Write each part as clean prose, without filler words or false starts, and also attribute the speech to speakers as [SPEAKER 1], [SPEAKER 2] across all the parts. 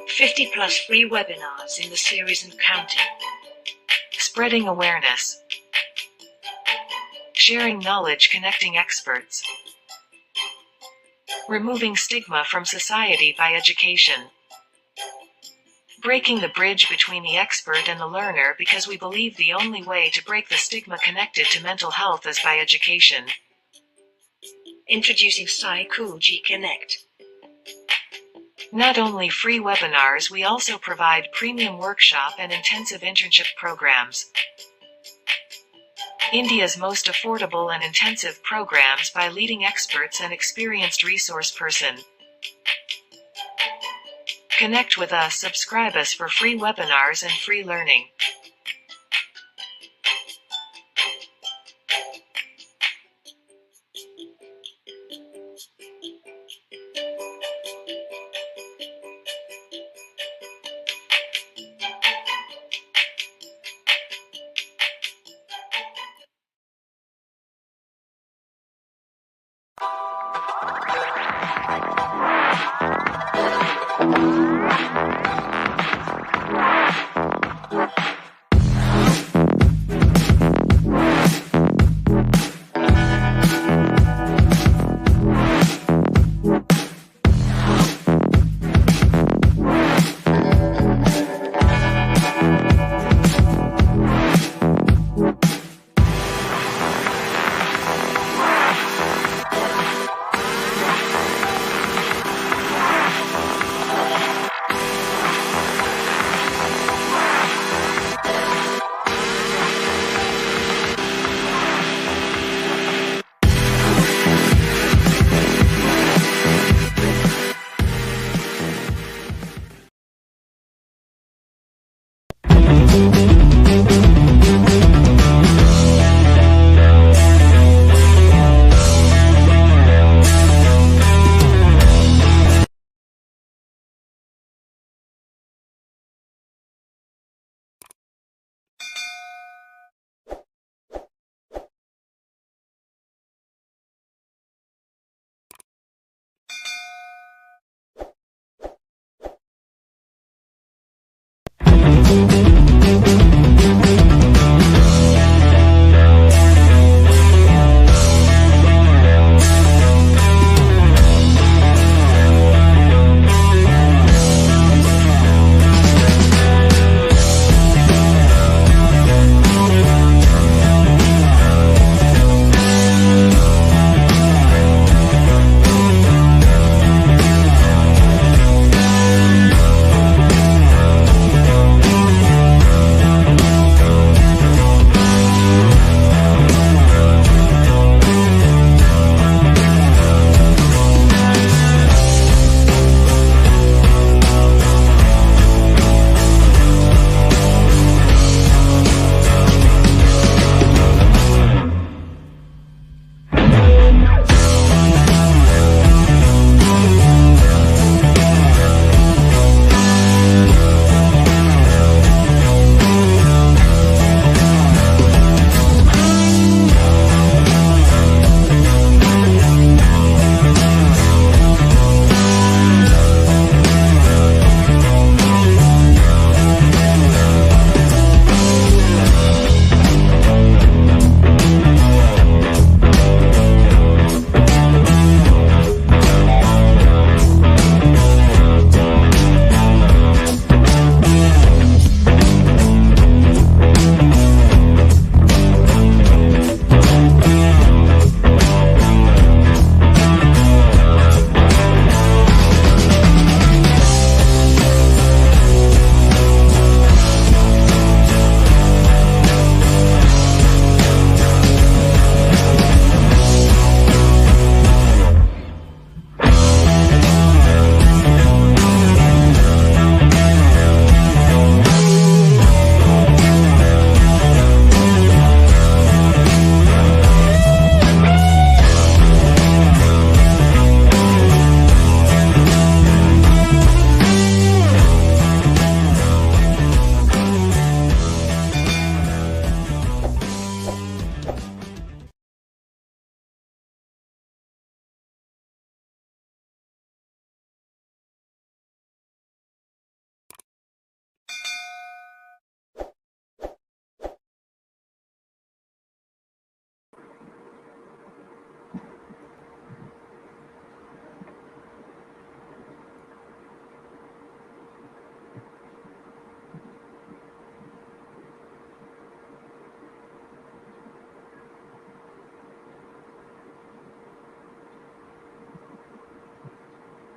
[SPEAKER 1] +50 free webinars in the series and counting. Spreading awareness. Sharing knowledge, connecting experts. Removing stigma from society by education. Breaking the bridge between the expert and the learner, because we believe the only way to break the stigma connected to mental health is by education. Introducing Psychology Connect. Not only free webinars, we also provide premium workshop and intensive internship programs. India's most affordable and intensive programs by leading experts and experienced resource person. Connect with us, subscribe us for free webinars and free learning.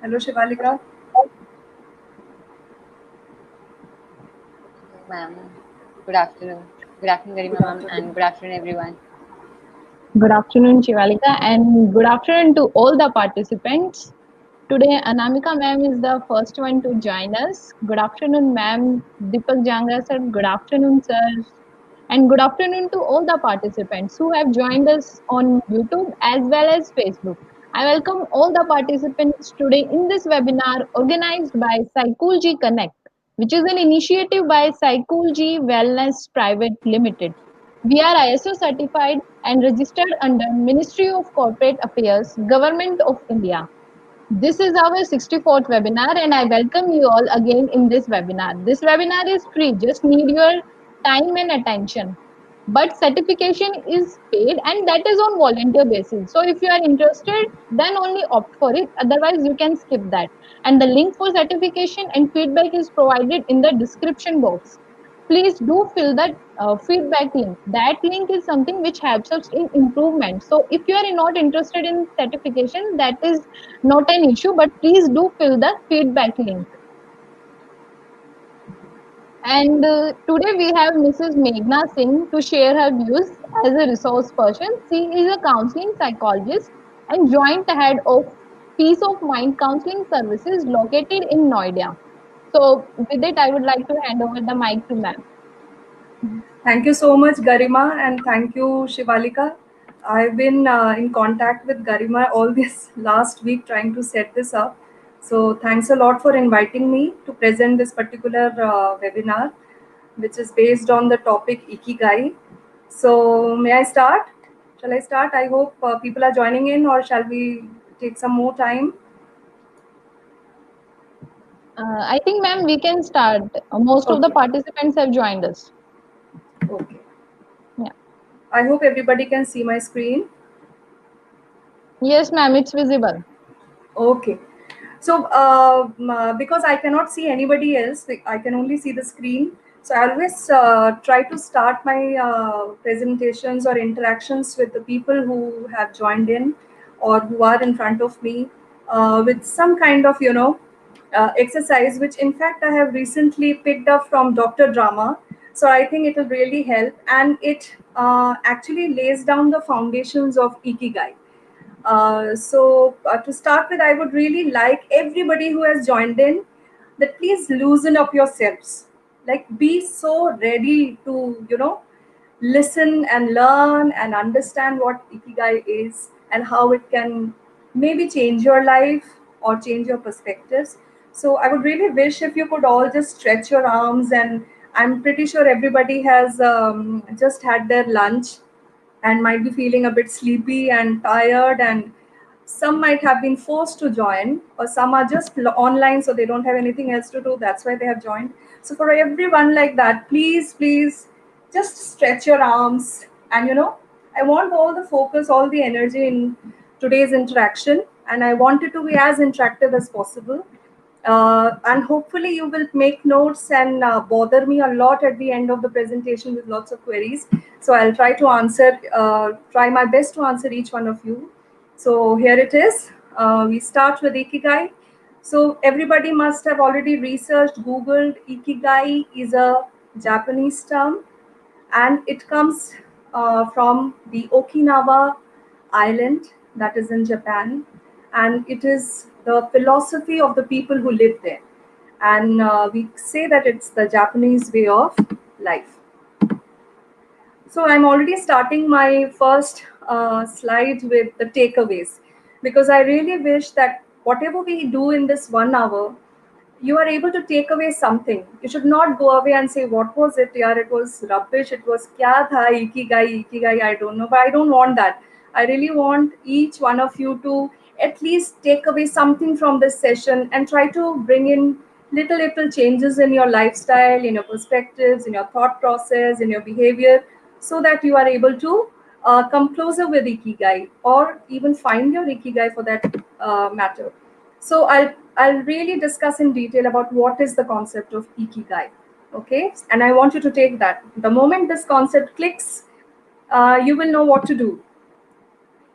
[SPEAKER 2] Hello, Shivalika.
[SPEAKER 3] Ma'am. Good afternoon. Good afternoon,
[SPEAKER 2] Good
[SPEAKER 3] Garima ma'am,
[SPEAKER 2] afternoon.
[SPEAKER 3] and good afternoon, everyone.
[SPEAKER 4] Good afternoon, Shivalika, and good afternoon to all the participants. Today, Anamika ma'am is the first one to join us. Good afternoon, ma'am. Deepak Jangra sir, good afternoon, sir. And good afternoon to all the participants who have joined us on YouTube as well as Facebook. I welcome all the participants today in this webinar organized by Psychology Connect, which is an initiative by Psychology Wellness Private Limited. We are ISO certified and registered under Ministry of Corporate Affairs, Government of India. This is our 64th webinar and I welcome you all again in this webinar. This webinar is free, just need your time and attention. But certification is paid and that is on volunteer basis. So if you are interested, then only opt for it. Otherwise, you can skip that. And the link for certification and feedback is provided in the description box. Please do fill that feedback link. That link is something which helps us in improvement. So if you are not interested in certification, that is not an issue, but please do fill the feedback link. And today we have Mrs. Meghna Singh to share her views as a resource person. She is a counseling psychologist and joint head of Peace of Mind Counseling Services located in Noida. So with it, I would like to hand over the mic to ma'am.
[SPEAKER 2] Thank you so much, Garima, and thank you, Shivalika. I've been in contact with Garima all this last week trying to set this up. So thanks a lot for inviting me to present this particular webinar, which is based on the topic Ikigai. So may I start? Shall I start? I hope people are joining in, or shall we take some more time?
[SPEAKER 4] I think, ma'am, we can start. Most of the
[SPEAKER 2] Okay.
[SPEAKER 4] participants have joined us.
[SPEAKER 2] Okay.
[SPEAKER 4] Yeah.
[SPEAKER 2] I hope everybody can see my screen.
[SPEAKER 4] Yes, ma'am, it's visible.
[SPEAKER 2] Okay. So, because I cannot see anybody else, I can only see the screen. So, I always try to start my presentations or interactions with the people who have joined in or who are in front of me with some kind of, exercise, which in fact I have recently picked up from Dr. Drama. So, I think it will really help, and it actually lays down the foundations of Ikigai. To start with, I would really like everybody who has joined in that please loosen up yourselves. Like, be so ready to, listen and learn and understand what Ikigai is and how it can maybe change your life or change your perspectives. So, I would really wish if you could all just stretch your arms, and I'm pretty sure everybody has just had their lunch and might be feeling a bit sleepy and tired, and some might have been forced to join, or some are just online so they don't have anything else to do, that's why they have joined. So for everyone like that, please just stretch your arms, and I want all the focus, all the energy in today's interaction, and I want it to be as interactive as possible. And hopefully you will make notes and bother me a lot at the end of the presentation with lots of queries. So I'll try to try my best to answer each one of you. So here it is. We start with Ikigai. So everybody must have already researched, Googled. Ikigai is a Japanese term, and it comes from the Okinawa island that is in Japan, and it is the philosophy of the people who live there. And we say that it's the Japanese way of life. So I'm already starting my first slide with the takeaways, because I really wish that whatever we do in this 1 hour, you are able to take away something. You should not go away and say, "What was it? Yeah, it was rubbish. It was kya tha, ikigai, ikigai. I don't know." But I don't want that. I really want each one of you to at least take away something from this session and try to bring in little changes in your lifestyle, in your perspectives, in your thought process, in your behavior, so that you are able to come closer with ikigai, or even find your ikigai for that matter. So I'll really discuss in detail about what is the concept of ikigai. Okay, and I want you to take that. The moment this concept clicks, you will know what to do.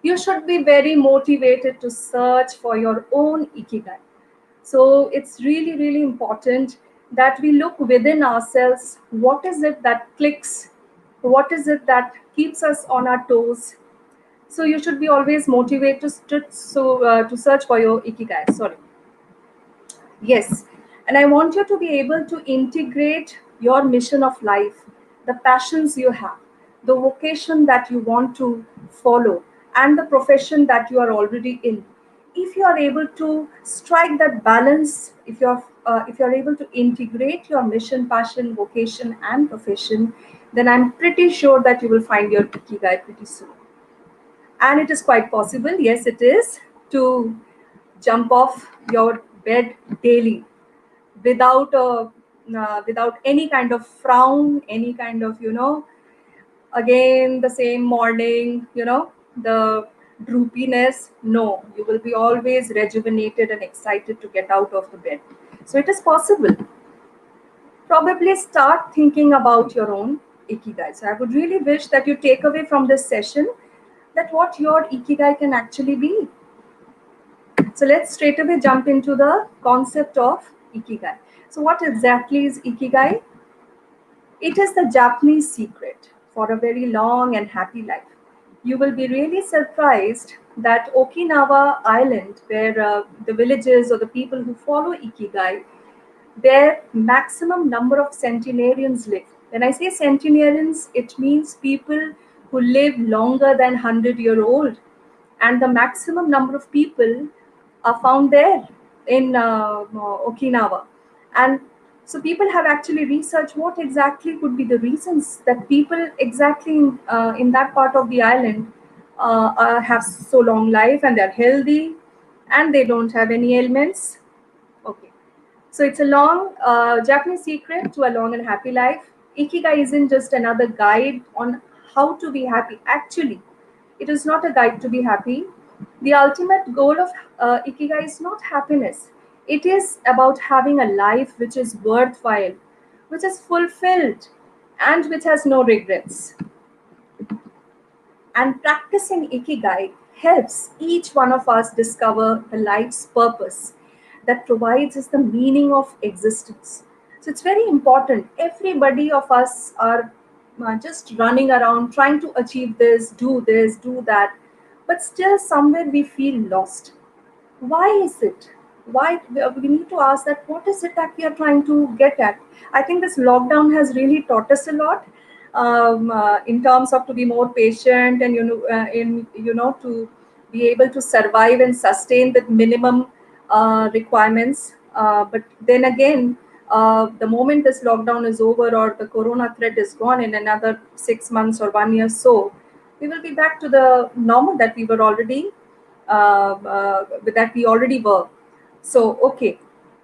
[SPEAKER 2] You should be very motivated to search for your own ikigai. So it's really, really important that we look within ourselves. What is it that clicks? What is it that keeps us on our toes? So you should be always motivated to search for your ikigai. Sorry. Yes. And I want you to be able to integrate your mission of life, the passions you have, the vocation that you want to follow, and the profession that you are already in. If you are able to strike that balance, if you're able to integrate your mission, passion, vocation, and profession, then I'm pretty sure that you will find your ikigai pretty soon. And it is quite possible, yes, it is, to jump off your bed daily without without any kind of frown, any kind of, again the same morning, the droopiness. No, you will be always rejuvenated and excited to get out of the bed. So it is possible. Probably start thinking about your own ikigai. So I would really wish that you take away from this session that what your ikigai can actually be. So let's straight away jump into the concept of ikigai. So what exactly is ikigai? It is the Japanese secret for a very long and happy life. You will be really surprised that Okinawa Island, where the villages or the people who follow ikigai, their maximum number of centenarians live. When I say centenarians, it means people who live longer than 100-year-old, and the maximum number of people are found there in Okinawa. And so people have actually researched what exactly could be the reasons that people exactly in that part of the island have so long life and they're healthy and they don't have any ailments. Okay. So it's a long Japanese secret to a long and happy life. Ikigai isn't just another guide on how to be happy. Actually, it is not a guide to be happy. The ultimate goal of Ikigai is not happiness. It is about having a life which is worthwhile, which is fulfilled, and which has no regrets. And practicing Ikigai helps each one of us discover the life's purpose that provides us the meaning of existence. So it's very important. Everybody of us are just running around trying to achieve this, do that, but still somewhere we feel lost. Why is it? Why we need to ask that? What is it that we are trying to get at? I think this lockdown has really taught us a lot in terms of to be more patient and to be able to survive and sustain with minimum requirements. But then again, the moment this lockdown is over or the corona threat is gone in another 6 months or 1 year, so we will be back to the normal that we were already that we already were. So, okay,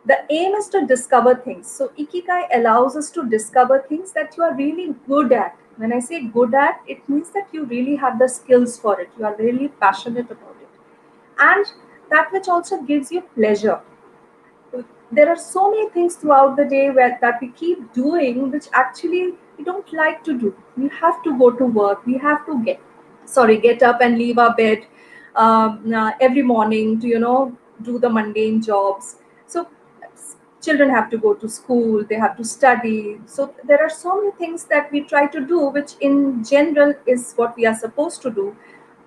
[SPEAKER 2] the aim is to discover things. So, Ikigai allows us to discover things that you are really good at. When I say good at, it means that you really have the skills for it. You are really passionate about it. And that which also gives you pleasure. There are so many things throughout the day that we keep doing which actually we don't like to do. We have to go to work. We have to get up and leave our bed every morning to do the mundane jobs. So children have to go to school, they have to study. So there are so many things that we try to do which in general is what we are supposed to do,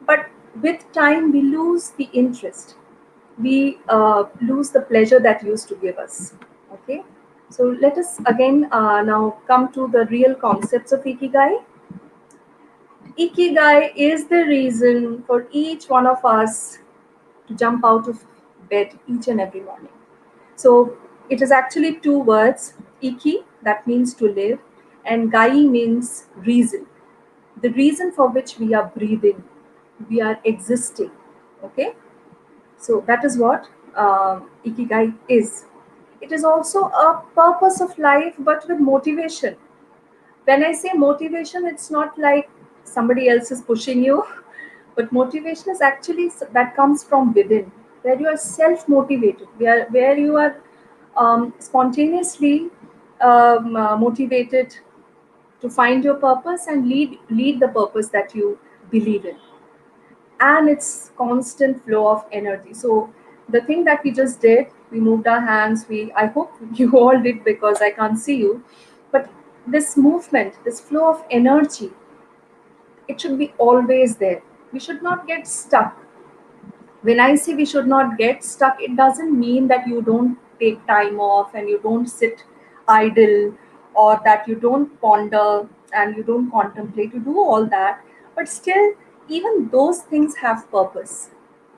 [SPEAKER 2] but with time we lose the interest, we lose the pleasure that used to give us. Okay, so let us again now come to the real concepts of ikigai. Ikigai is the reason for each one of us to jump out of bed each and every morning. So it is actually two words, iki, that means to live, and gai means reason. The reason for which we are breathing, we are existing. Okay, so that is what ikigai is. It is also a purpose of life, but with motivation. When I say motivation, it's not like somebody else is pushing you, but motivation is actually that comes from within, where you are self-motivated, where you are spontaneously motivated to find your purpose and lead the purpose that you believe in. And it's constant flow of energy. So the thing that we just did, we moved our hands. I hope you all did because I can't see you. But this movement, this flow of energy, it should be always there. We should not get stuck. When I say we should not get stuck, it doesn't mean that you don't take time off and you don't sit idle, or that you don't ponder and you don't contemplate. You do all that, but still, even those things have purpose.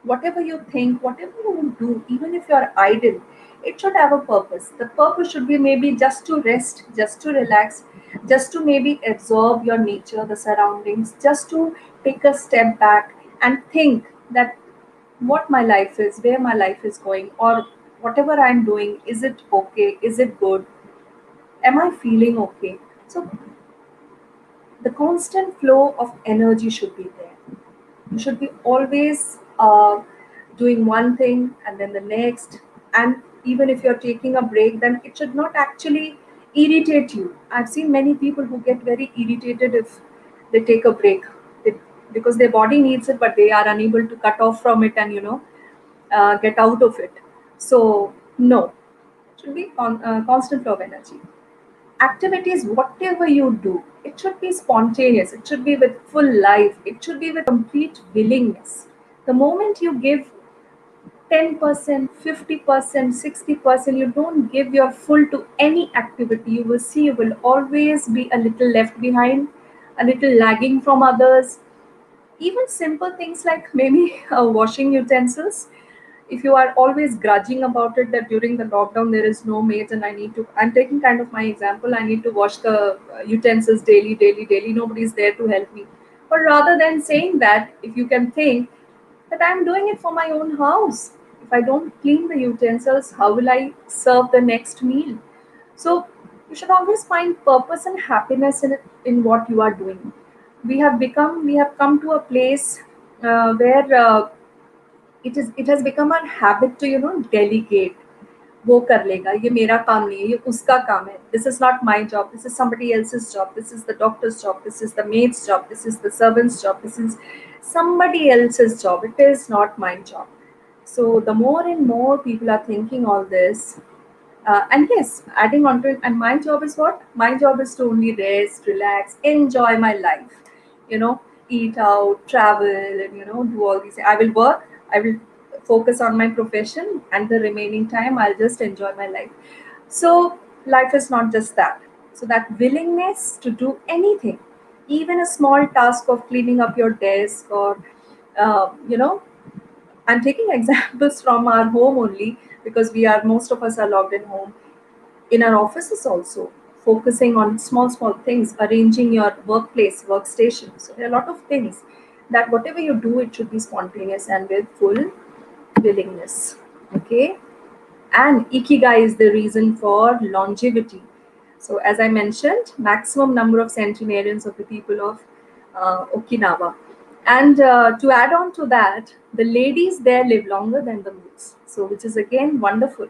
[SPEAKER 2] Whatever you think, whatever you do, even if you're idle, it should have a purpose. The purpose should be maybe just to rest, just to relax, just to maybe absorb your nature, the surroundings, just to take a step back and think that what my life is, where my life is going, or whatever I'm doing, is it okay? Is it good? Am I feeling okay? So the constant flow of energy should be there. You should be always doing one thing and then the next. And even if you're taking a break, then it should not actually irritate you. I've seen many people who get very irritated if they take a break, they, because their body needs it, but they are unable to cut off from it and get out of it. So no, it should be constant flow of energy. Activities, whatever you do, it should be spontaneous, it should be with full life, it should be with complete willingness. The moment you give 10%, 50%, 60%, you don't give your full to any activity, you will see you will always be a little left behind, a little lagging from others. Even simple things like maybe washing utensils, if you are always grudging about it that during the lockdown there is no maids and I'm taking kind of my example, I need to wash the utensils daily, daily, daily, nobody is there to help me. But rather than saying that, if you can think that I'm doing it for my own house, if I don't clean the utensils, how will I serve the next meal? So you should always find purpose and happiness in what you are doing. We have come to a place where it has become our habit to delegate. वो कर लेगा, ये मेरा काम नहीं है, ये उसका काम है. This is not my job, this is somebody else's job, this is the doctor's job, this is the maid's job, this is the servant's job, this is somebody else's job, it is not my job. So the more and more people are thinking all this, and yes, adding on to it, and my job is what? My job is to only rest, relax, enjoy my life, eat out, travel, and do all these. I will work, I will focus on my profession, and the remaining time I'll just enjoy my life. So life is not just that. So that willingness to do anything, even a small task of cleaning up your desk, or I'm taking examples from our home only, because most of us are logged in home. In our offices also, focusing on small things, arranging your workplace, workstation. So there are a lot of things that whatever you do, it should be spontaneous and with full willingness. Okay. And ikigai is the reason for longevity. So as I mentioned, maximum number of centenarians of the people of Okinawa. And to add on to that, the ladies there live longer than the males. So which is again wonderful.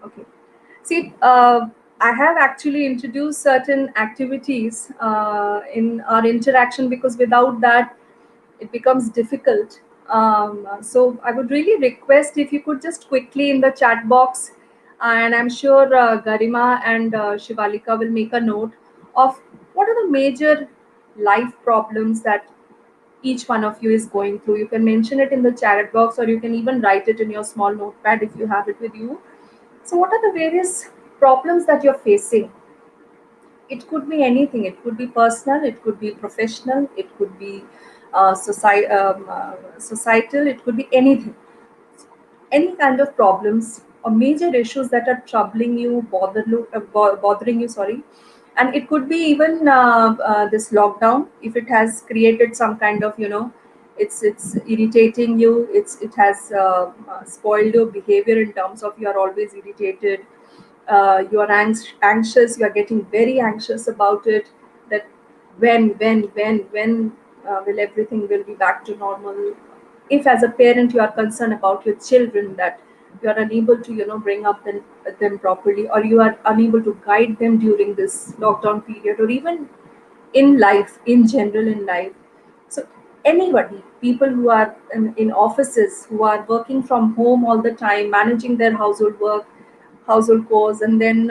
[SPEAKER 2] Okay. See, I have actually introduced certain activities in our interaction, because without that, it becomes difficult. So I would really request if you could just quickly in the chat box, and I'm sure Garima and Shivalika will make a note of what are the major life problems that each one of you is going through. You can mention it in the chat box, or you can even write it in your small notepad if you have it with you. So what are the various problems that you're facing? It could be anything. It could be personal, it could be professional, it could be societal, it could be anything. Any kind of problems or major issues that are troubling you, bothering you, sorry. And it could be even this lockdown, if it has created some kind of, it's irritating you, it has spoiled your behavior in terms of you are always irritated, you are anxious, you are getting very anxious about it, that when will everything will be back to normal. If as a parent you are concerned about your children, that you are unable to bring up them properly, or you are unable to guide them during this lockdown period, or even in life, in general in life. So Anybody, people who are in offices, who are working from home all the time, managing their household work, household chores, and then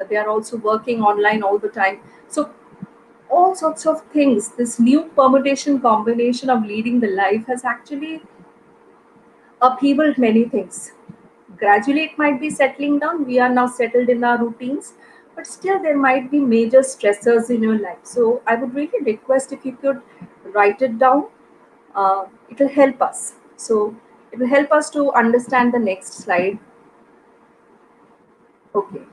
[SPEAKER 2] they are also working online all the time. So all sorts of things, this new permutation combination of leading the life has actually upheavaled many things. Gradually, it might be settling down. We are now settled in our routines, but still, there might be major stressors in your life. So, I would really request if you could write it down. It will help us. So, it will help us to understand the next slide. Okay.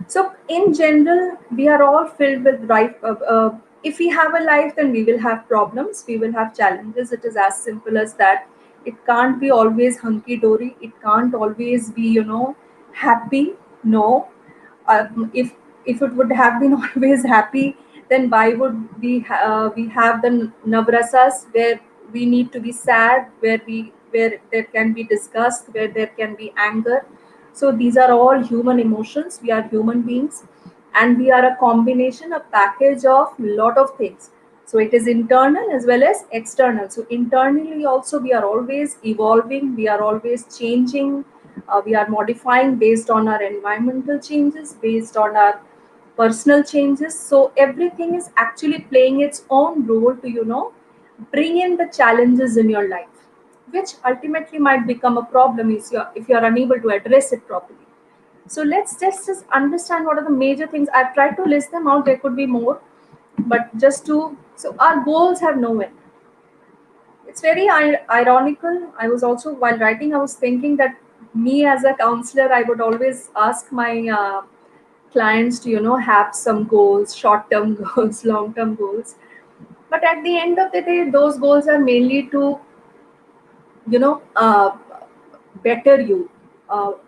[SPEAKER 2] So, in general, we are all filled with life. If we have a life, then we will have problems, we will have challenges. It is as simple as that. It can't be always hunky dory. It can't always be, happy. No. If it would have been always happy, then why would we have the navrasas, where we need to be sad, where there can be disgust, where there can be anger. So these are all human emotions. We are human beings, and we are a combination, a package of lot of things. So it is internal as well as external. So internally also we are always evolving, we are always changing, we are modifying based on our environmental changes, based on our personal changes. So everything is actually playing its own role to bring in the challenges in your life, which ultimately might become a problem if you are unable to address it properly. So let's just understand what are the major things. I've tried to list them out. There could be more, but just to, so our goals have no end. It's very ironical. I was also, while writing, I was thinking that me as a counselor, I would always ask my clients to have some goals, short-term goals, long-term goals. But at the end of the day, those goals are mainly to you know uh, better you,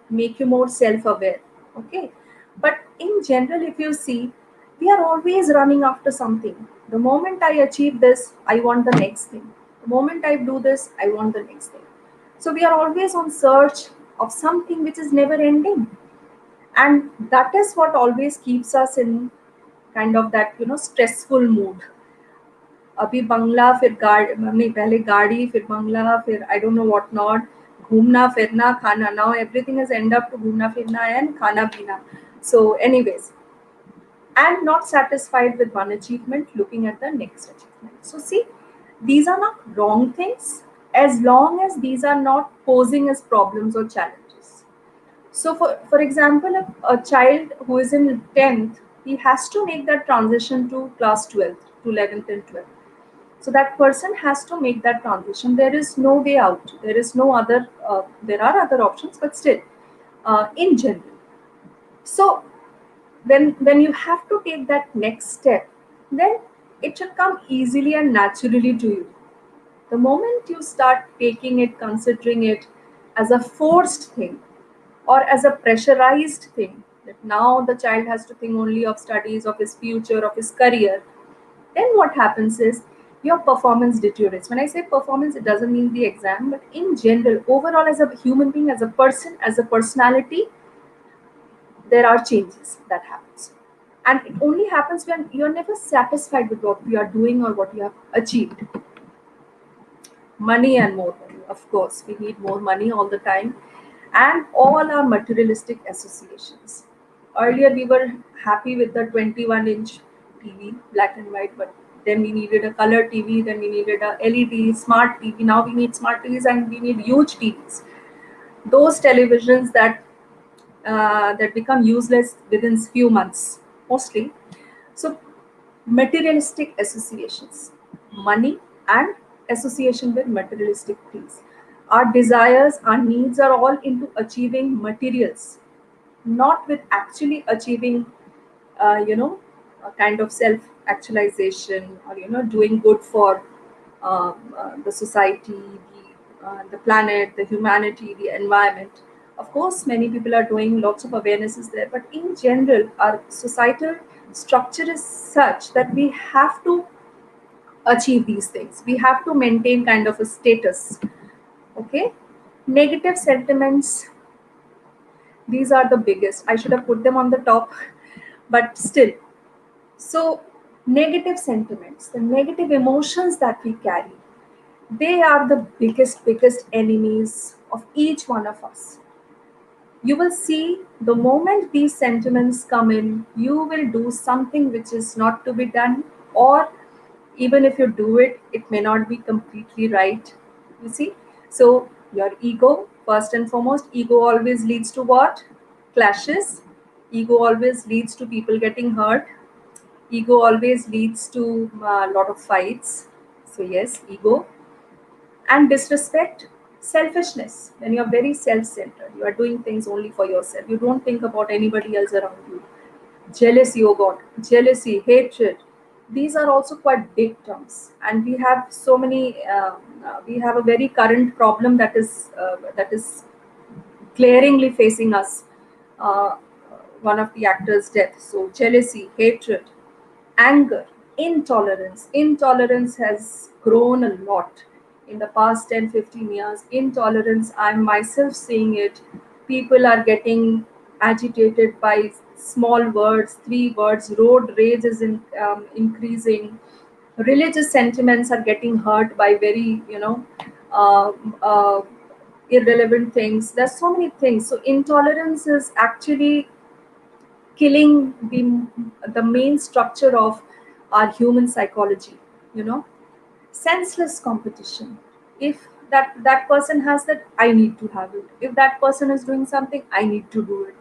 [SPEAKER 2] make you more self-aware. Okay, but in general, if you see, we are always running after something. The moment I achieve this, I want the next thing. The moment I do this, I want the next thing. So we are always on search of something which is never ending, and that is what always keeps us in kind of that stressful mood. अभी बंगला फिर गाड़ी, नहीं पहले गाड़ी फिर बंगला फिर I don't know what not, घूमना फिरना खाना. Now everything is end up to घूमना फिरना एंड खाना पीना. So anyways, and not satisfied with one achievement, looking at the next achievement. So see, these are not wrong things, as long as these are not posing as problems or challenges. So for example, a child who is in 10th, he has to make that transition to class 12th, to 11th and 12th. So that person has to make that transition. There is no way out. There is no other. There are other options, but still, in general. So when you have to take that next step, then it should come easily and naturally to you. The moment you start taking it, considering it as a forced thing or as a pressurized thing, that now the child has to think only of studies, of his future, of his career, then what happens is your performance deteriorates. When I say performance, it doesn't mean the exam, but in general, overall, as a human being, as a person, as a personality, there are changes that happens. And it only happens when you're never satisfied with what you are doing or what you have achieved. Money and more money, of course. We need more money all the time. And all our materialistic associations. Earlier, we were happy with the 21-inch TV, black and white, but then we needed a color TV, then we needed a LED, smart TV. Now we need smart TVs and we need huge TVs. Those televisions that become useless within few months, mostly. So, materialistic associations, money and association with materialistic things. Our desires, our needs are all into achieving materials, not with actually achieving, a kind of self-actualization, or doing good for the society, the planet, the humanity, the environment. Of course, many people are doing lots of awarenesses there, but in general, our societal structure is such that we have to achieve these things. We have to maintain kind of a status. Okay, negative sentiments. These are the biggest. I should have put them on the top, but still. So Negative sentiments, the negative emotions that we carry, they are the biggest enemies of each one of us. You will see the moment these sentiments come in, you will do something which is not to be done, or even if you do it, it may not be completely right. You see? So, your ego, first and foremost, ego always leads to what? Clashes. Ego always leads to people getting hurt. Ego always leads to a lot of fights. So, yes, ego. And disrespect, selfishness. When you're very self-centered, you are doing things only for yourself, you don't think about anybody else around you. Jealousy, oh god, jealousy, hatred, these are also quite big terms, and we have so many we have a very current problem that is glaringly facing us. uh, One of the actors death. So jealousy, hatred, anger, intolerance. Intolerance has grown a lot in the past 10, 15 years. Intolerance, I'm myself seeing it. People are getting agitated by small words, 3 words. Road rage is increasing. Religious sentiments are getting hurt by very, uh, uh, irrelevant things. There's so many things. So intolerance is actually killing the main structure of our human psychology. you know Senseless competition. If that person has that, I need to have it. If that person is doing something, I need to do it.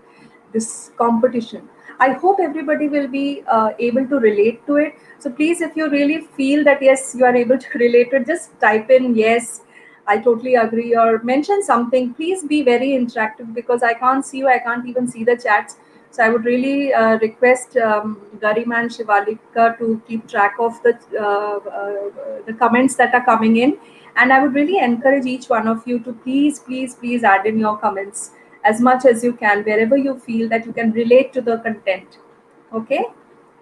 [SPEAKER 2] This competition, I hope everybody will be able to relate to it. So please, if you really feel that yes, you are able to relate to it, just type in yes, I totally agree, or mention something. Please be very interactive, because I can't see you, I can't even see the chats. So I would really request Garima and Shivalika to keep track of the comments that are coming in, and I would really encourage each one of you to please add in your comments as much as you can, wherever you feel that you can relate to the content. Okay,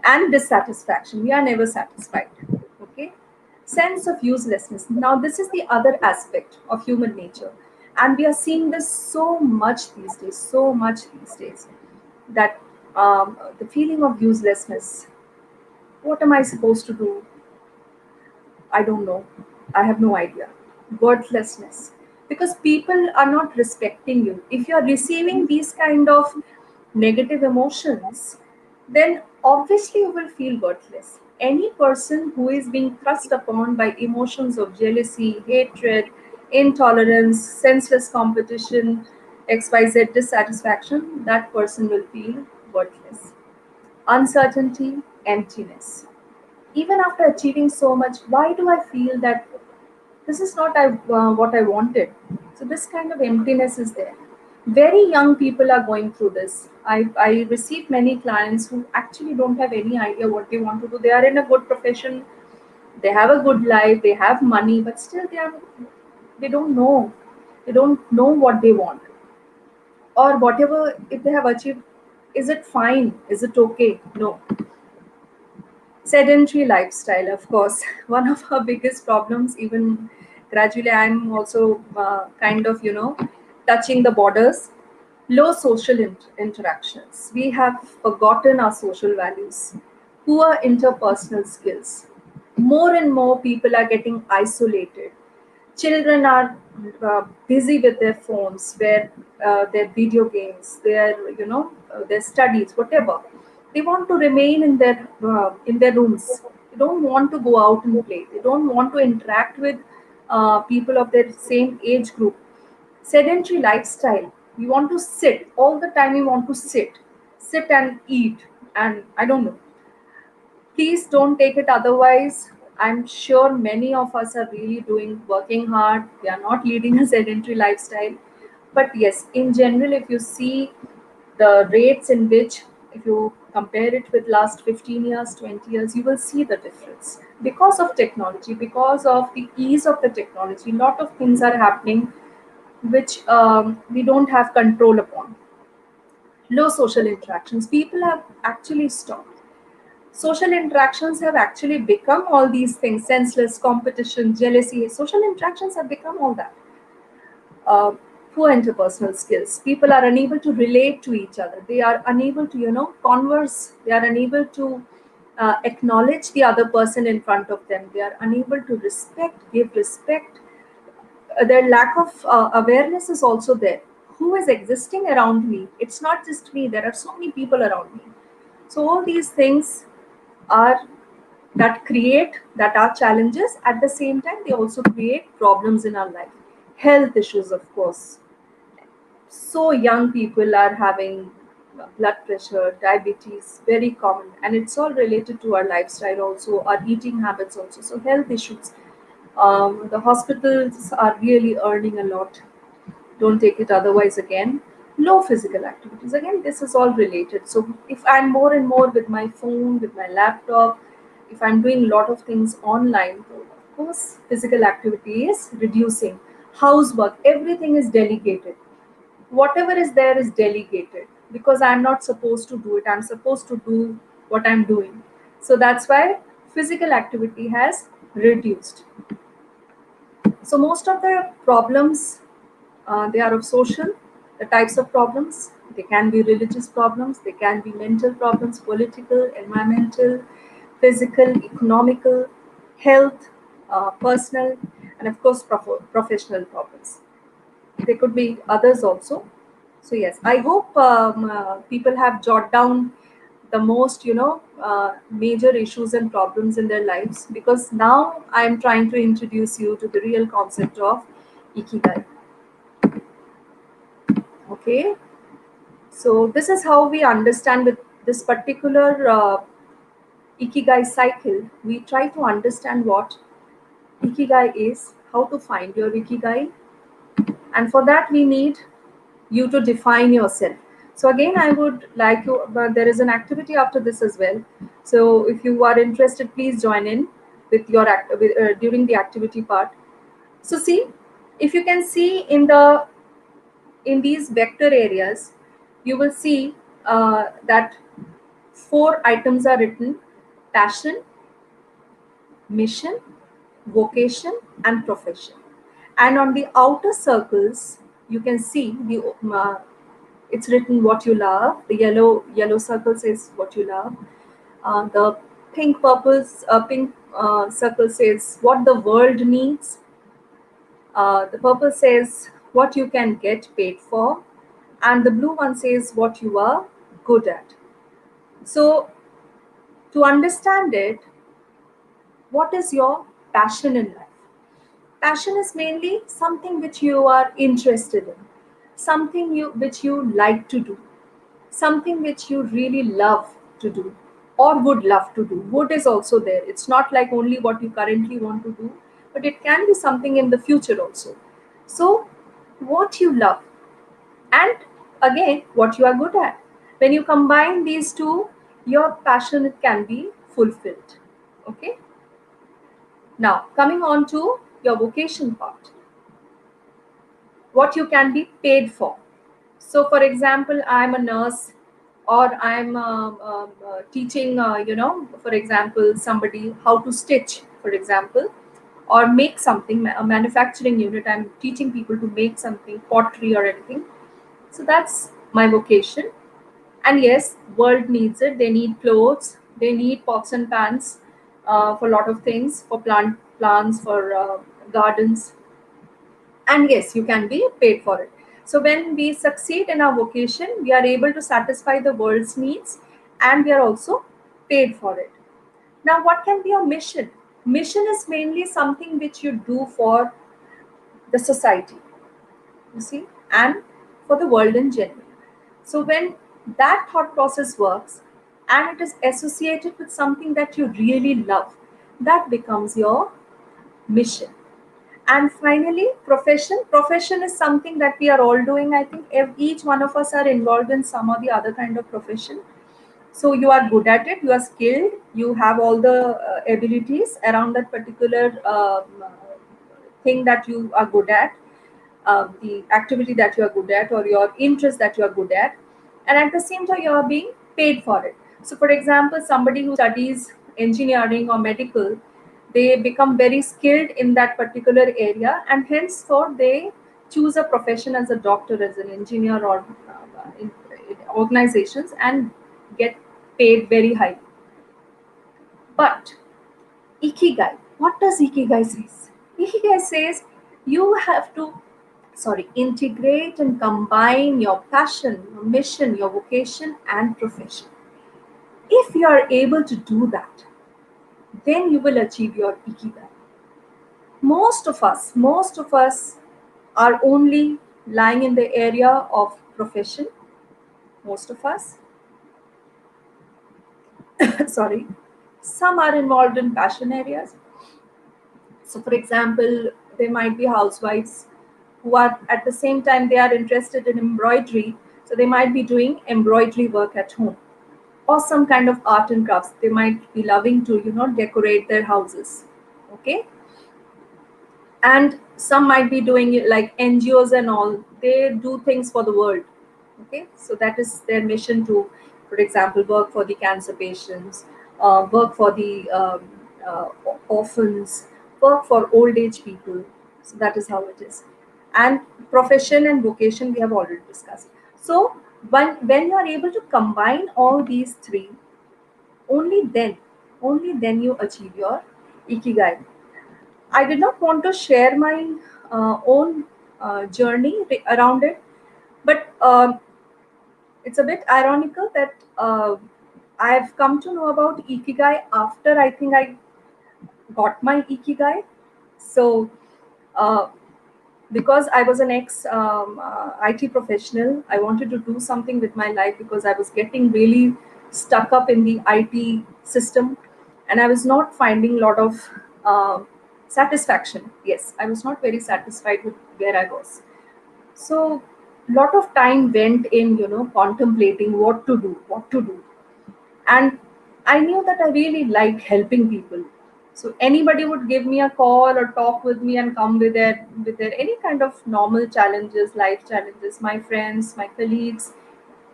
[SPEAKER 2] and dissatisfaction. We are never satisfied. Okay, sense of uselessness. Now, this is the other aspect of human nature, and we are seeing this so much these days. So much these days that the feeling of uselessness. What am I supposed to do? I don't know. I have no idea. Worthlessness. Because people are not respecting you. If you're receiving these kind of negative emotions, then obviously you will feel worthless. Any person who is being thrust upon by emotions of jealousy, hatred, intolerance, senseless competition, XYZ dissatisfaction, that person will feel worthless. Uncertainty, emptiness. Even after achieving so much, why do I feel that this is not what I wanted? So this kind of emptiness is there. Very young people are going through this. I receive many clients who actually don't have any idea what they want to do. They are in a good profession, they have a good life, they have money, but still they don't know. They don't know what they want, or whatever. If they have achieved, is it fine? Is it okay? No. Sedentary lifestyle, of course, one of our biggest problems. Even gradually, I'm also kind of, touching the borders. Low social interactions. We have forgotten our social values. Poor interpersonal skills. More and more people are getting isolated. Children are busy with their phones, their video games, their studies, whatever. They want to remain in their rooms. They don't want to go out and play. They don't want to interact with people of their same age group. Sedentary lifestyle. We want to sit all the time. We want to sit and eat, and I don't know. Please don't take it otherwise. I'm sure many of us are really working hard. We are not leading a sedentary lifestyle. But yes, in general, if you see the rates in which, if you compare it with last 15 years, 20 years, you will see the difference. Because of technology, because of the ease of the technology, a lot of things are happening which we don't have control upon. Low social interactions. People have actually stopped. Social interactions have actually become all these things: senseless competition, jealousy. Social interactions have become all that. uh, Poor interpersonal skills. People are unable to relate to each other. They are unable to, converse. They are unable to acknowledge the other person in front of them. They are unable to give respect. Their lack of awareness is also there. Who is existing around me? It's not just me. There are so many people around me. So all these things are that are challenges. At the same time, they also create problems in our life. Health issues, of course. So young people are having blood pressure, diabetes, very common, and it's all related to our lifestyle, also our eating habits, also. So health issues. The hospitals are really earning a lot. Don't take it otherwise again. Low physical activities. Again, this is all related. So if I'm more and more with my phone, with my laptop, if I'm doing a lot of things online, of course, physical activity is reducing. Housework, everything is delegated. Whatever is there is delegated because I'm not supposed to do it. I'm supposed to do what I'm doing. So that's why physical activity has reduced. So most of the problems, they are of social, the types of problems. They can be religious problems, they can be mental problems, political, environmental, physical, economical, health, personal, and of course professional problems. There could be others also. So yes, I hope people have jotted down the most major issues and problems in their lives, because now I am trying to introduce you to the real concept of ikigai. Okay, so this is how we understand with this particular ikigai cycle. We try to understand what ikigai is, how to find your ikigai, and for that we need you to define yourself. So again, I would like you, but there is an activity after this as well. So if you are interested, please join in with your during the activity part. So see, if you can see in these vector areas, you will see that 4 items are written: passion, mission, vocation, and profession. And on the outer circles, you can see it's written what you love. The yellow circle says what you love. The pink circle says what the world needs. The purple says what you can get paid for, and the blue one says what you are good at. So to understand it, what is your passion in life? Passion is mainly something which you are interested in, something which you like to do, something which you really love to do or would love to do. Would is also there. It's not like only what you currently want to do, but it can be something in the future also. So, what you love, and again, what you are good at. When you combine these two, your passion can be fulfilled. Okay. Now, coming on to your vocation part, what you can be paid for. So, for example, I'm a nurse, or I'm teaching, for example, somebody how to stitch, for example, or make something, a manufacturing unit. I'm teaching people to make something, pottery or anything. So that's my vocation. And yes, world needs it. They need clothes. They need pots and pans for a lot of things, for plants, for gardens. And yes, you can be paid for it. So when we succeed in our vocation, we are able to satisfy the world's needs, and we are also paid for it. Now, what can be your mission? Mission is mainly something which you do for the society, you see, and for the world in general. So when that thought process works and it is associated with something that you really love, that becomes your mission. And finally, profession. Profession is something that we are all doing. I think each one of us are involved in some or the other kind of profession. So you are good at it, you are skilled, you have all the abilities around that particular thing that you are good at, the activity that you are good at, or your interest that you are good at, and at the same time you are being paid for it. So for example, somebody who studies engineering or medical, they become very skilled in that particular area, and henceforth they choose a profession as a doctor, as an engineer, or in organizations, and get paid very high. But Ikigai, what does Ikigai says? Ikigai says you have to, integrate and combine your passion, your mission, your vocation, and profession. If you are able to do that, then you will achieve your Ikigai. Most of us are only lying in the area of profession. Most of us, sorry, some are involved in passion areas. So, for example, there might be housewives who are at the same time they are interested in embroidery, so they might be doing embroidery work at home, or some kind of art and crafts. They might be loving to, decorate their houses. Okay, and some might be doing it like NGOs and all. They do things for the world. Okay, so that is their mission to, for example, work for the cancer patients, work for the orphans, work for old age people. So that is how it is. And profession and vocation we have already discussed. So when you are able to combine all these three, only then only then you achieve your ikigai. I did not want to share my own journey around it, but it's a bit ironical that I've come to know about Ikigai after I think I got my Ikigai. So, uh, because I was an ex IT professional, I wanted to do something with my life because I was getting really stuck up in the IT system, and I was not finding a lot of satisfaction. Yes, I was not very satisfied with where I was. So, lot of time went in, contemplating what to do, and I knew that I really liked helping people. So anybody would give me a call or talk with me and come with their any kind of normal challenges, life challenges, my friends, my colleagues,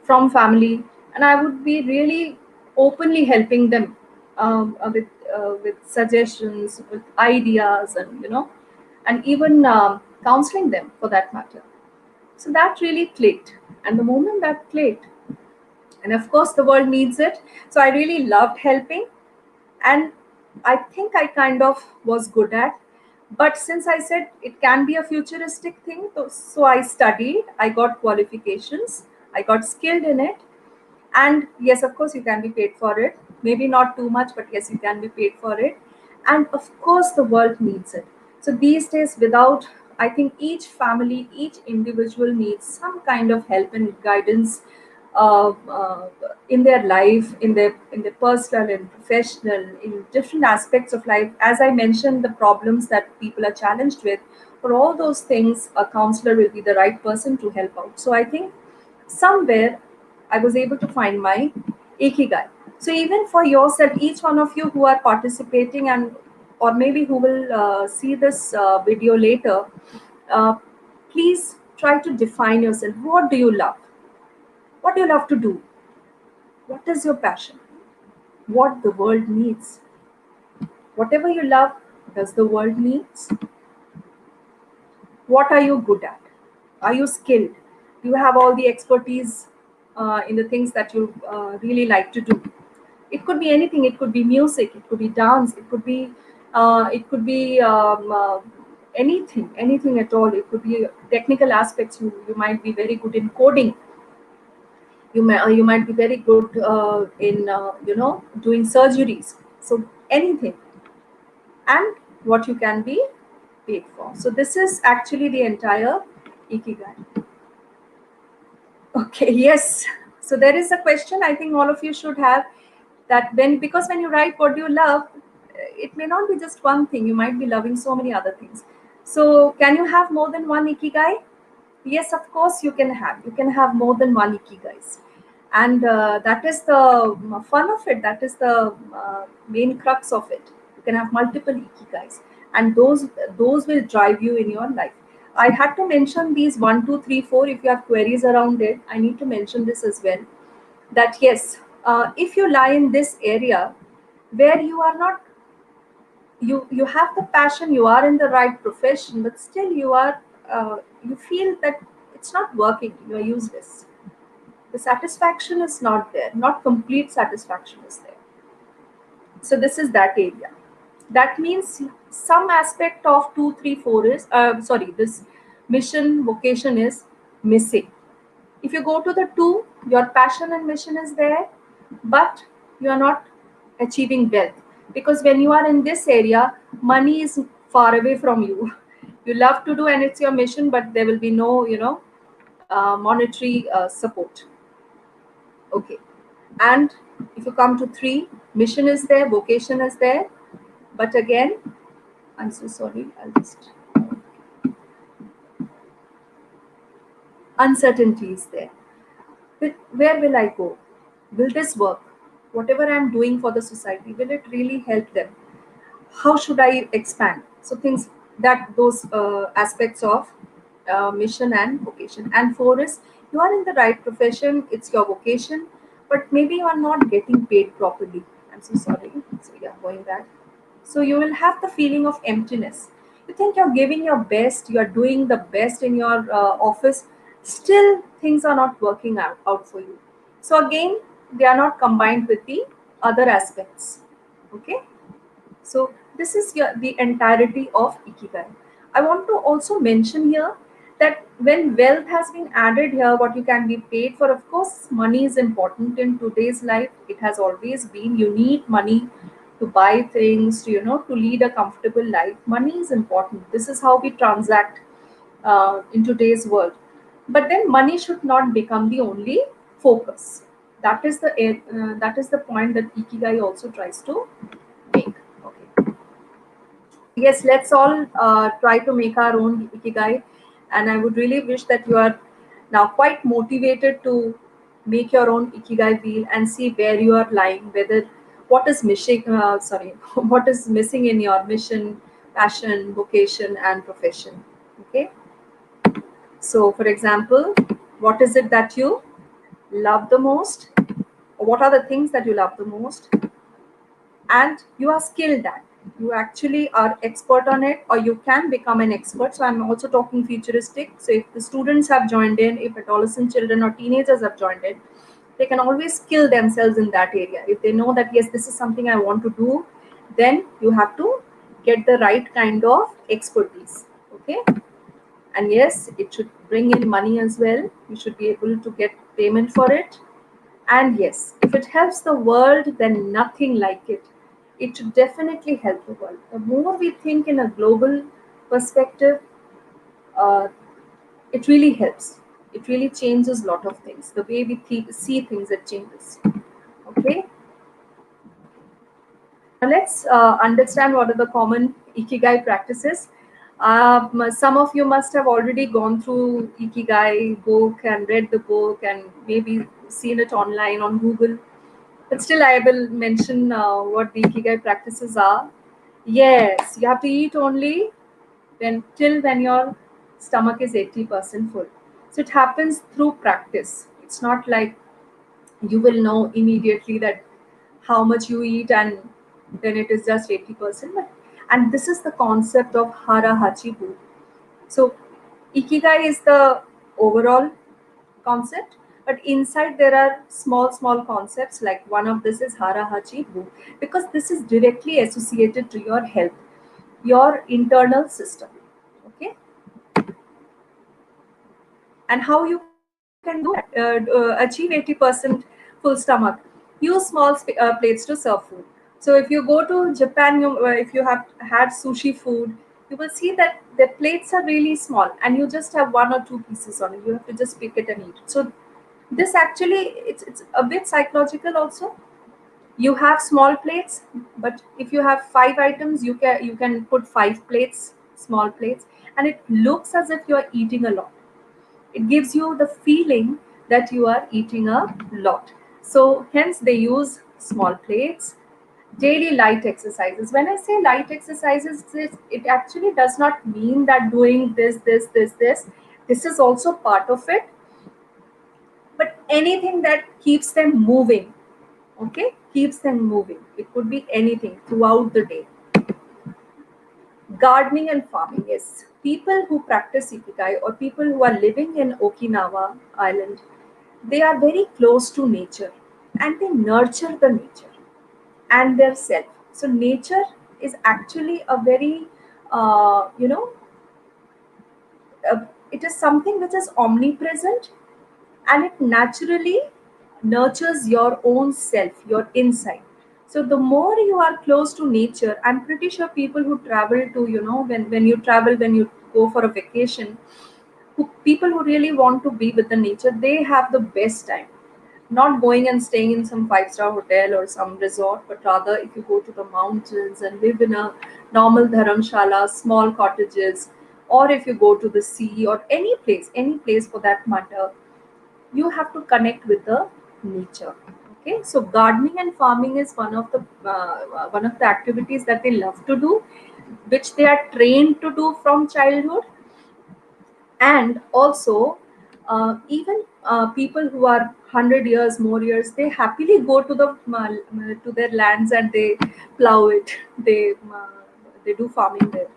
[SPEAKER 2] from family, and I would be really openly helping them, with suggestions, with ideas, and and even counseling them for that matter. So that really clicked, and the moment that clicked, and of course the world needs it, so I really loved helping, and I think I kind of was good at. But since I said it can be a futuristic thing, so I studied, I got qualifications, I got skilled in it, and yes, of course you can be paid for it, maybe not too much, but yes, you can be paid for it. And of course the world needs it. So these days, without, I think each family, each individual needs some kind of help and guidance, uh, uh, in their life, in their personal and professional, in different aspects of life. As I mentioned, the problems that people are challenged with, for all those things a counselor will be the right person to help out. So I think somewhere I was able to find my ikigai. So even for yourself, each one of you who are participating, and or maybe who will see this video later, uh, please try to define yourself. What do you love? What do you love to do? What is your passion? What the world needs? Whatever you love, does the world needs? What are you good at? Are you skilled? Do you have all the expertise in the things that you really like to do? It could be anything. It could be music. It could be dance. It could be anything at all. It could be technical aspects. You might be very good in coding. You might be very good in doing surgeries. So anything, and what you can be paid for. So this is actually the entire ikigai. Okay, yes. So there is a question I think all of you should have, that because when you write what do you love, it may not be just one thing. You might be loving so many other things. So can you have more than one ikigai? Yes, of course you can have. You can have more than one ikigais, and that is the fun of it. That is the main crux of it. You can have multiple ikigais, and those will drive you in your life. I had to mention these 1, 2, 3, 4. If you have queries around it, I need to mention this as well. That yes, if you lie in this area where you are not, you have the passion, you are in the right profession, but still you feel that it's not working, you are useless, the satisfaction is not there, not complete satisfaction is there. So this is that area. That means some aspect of 2 3 4 is this mission vocation is missing. If you go to the 2, your passion and mission is there, but you are not achieving wealth, because when you are in this area, money is far away from you. You love to do and it's your mission, but there will be no monetary support. Okay. And if you come to 3, mission is there, vocation is there, but again, I'm so sorry, I'll just uncertainty is there. Where will I go? Will this work? Whatever I'm doing for the society, will it really help them? How should I expand? So things that those aspects of mission and vocation. And 4 is you are in the right profession, it's your vocation, but maybe you are not getting paid properly. I'm so sorry. So yeah, going back. So you will have the feeling of emptiness. You think you're giving your best, you're doing the best in your office, still things are not working out for you. So again, they are not combined with the other aspects. Okay. So this is the entirety of Ikigai. I want to also mention here that when wealth has been added here, what you can be paid for, of course, money is important in today's life. It has always been. You need money to buy things, to lead a comfortable life. Money is important. This is how we transact in today's world. But then money should not become the only focus. That is the point that Ikigai also tries to make. Okay. Yes, let's all try to make our own Ikigai, and I would really wish that you are now quite motivated to make your own Ikigai wheel and see where you are lying, whether what is missing, what is missing in your mission, passion, vocation, and profession. Okay. So, for example, what is it that you love the most? What are the things that you love the most? And you are skilled at, you actually are expert on it, or you can become an expert. So I'm also talking futuristic. So if the students have joined in, if adolescent children or teenagers have joined in, they can always skill themselves in that area. If they know that yes, this is something I want to do, then you have to get the right kind of expertise. Okay. And yes, it should bring in money as well. You should be able to get payment for it. And yes, if it helps the world, then nothing like it. It should definitely help the world. The more we think in a global perspective, uh, it really helps. It really changes a lot of things. The way we see things, it changes. Okay. Now let's understand what are the common Ikigai practices. Some of you must have already gone through Ikigai book and read the book and maybe seen it online on Google. But still, I will mention what the Ikigai practices are. Yes, you have to eat only when your stomach is 80% full. So it happens through practice. It's not like you will know immediately that how much you eat and then it is just 80%. And this is the concept of Hara Hachi Bu. So Ikigai is the overall concept, but inside there are small concepts. Like one of this is Hara Hachi Bu, because this is directly associated to your health, your internal system. Okay. And how you can do that, achieve 80% full stomach, use small plates to serve food. So if you go to Japan, if you have had sushi food, you will see that the plates are really small and you just have 1 or 2 pieces on it. You have to just pick it and eat. So this actually, it's a bit psychological also. You have small plates, but if you have 5 items, you can put 5 plates, small plates, and it looks as if you're eating a lot. It gives you the feeling that you are eating a lot. So hence they use small plates. Daily light exercises. When I say light exercises, it actually does not mean that doing this. This is also part of it. But anything that keeps them moving, okay, keeps them moving. It could be anything throughout the day. Gardening and farming, yes. People who practice Ikigai or people who are living in Okinawa Island, they are very close to nature and they nurture the nature and their self. So nature is actually a very, uh, you know, it is something which is omnipresent, and it naturally nurtures your own self, your inside. So the more you are close to nature, I'm pretty sure people who travel to, when you travel, when you go for a vacation, people who really want to be with the nature, they have the best time. Not going and staying in some five-star hotel or some resort, but rather if you go to the mountains and live in a normal dharamshala, small cottages, or if you go to the sea or any place for that matter, you have to connect with the nature. Okay, so gardening and farming is one of the activities that they love to do, which they are trained to do from childhood. And also, even people who are 100 years more years, they happily go to to their lands and they plow it. They do farming there.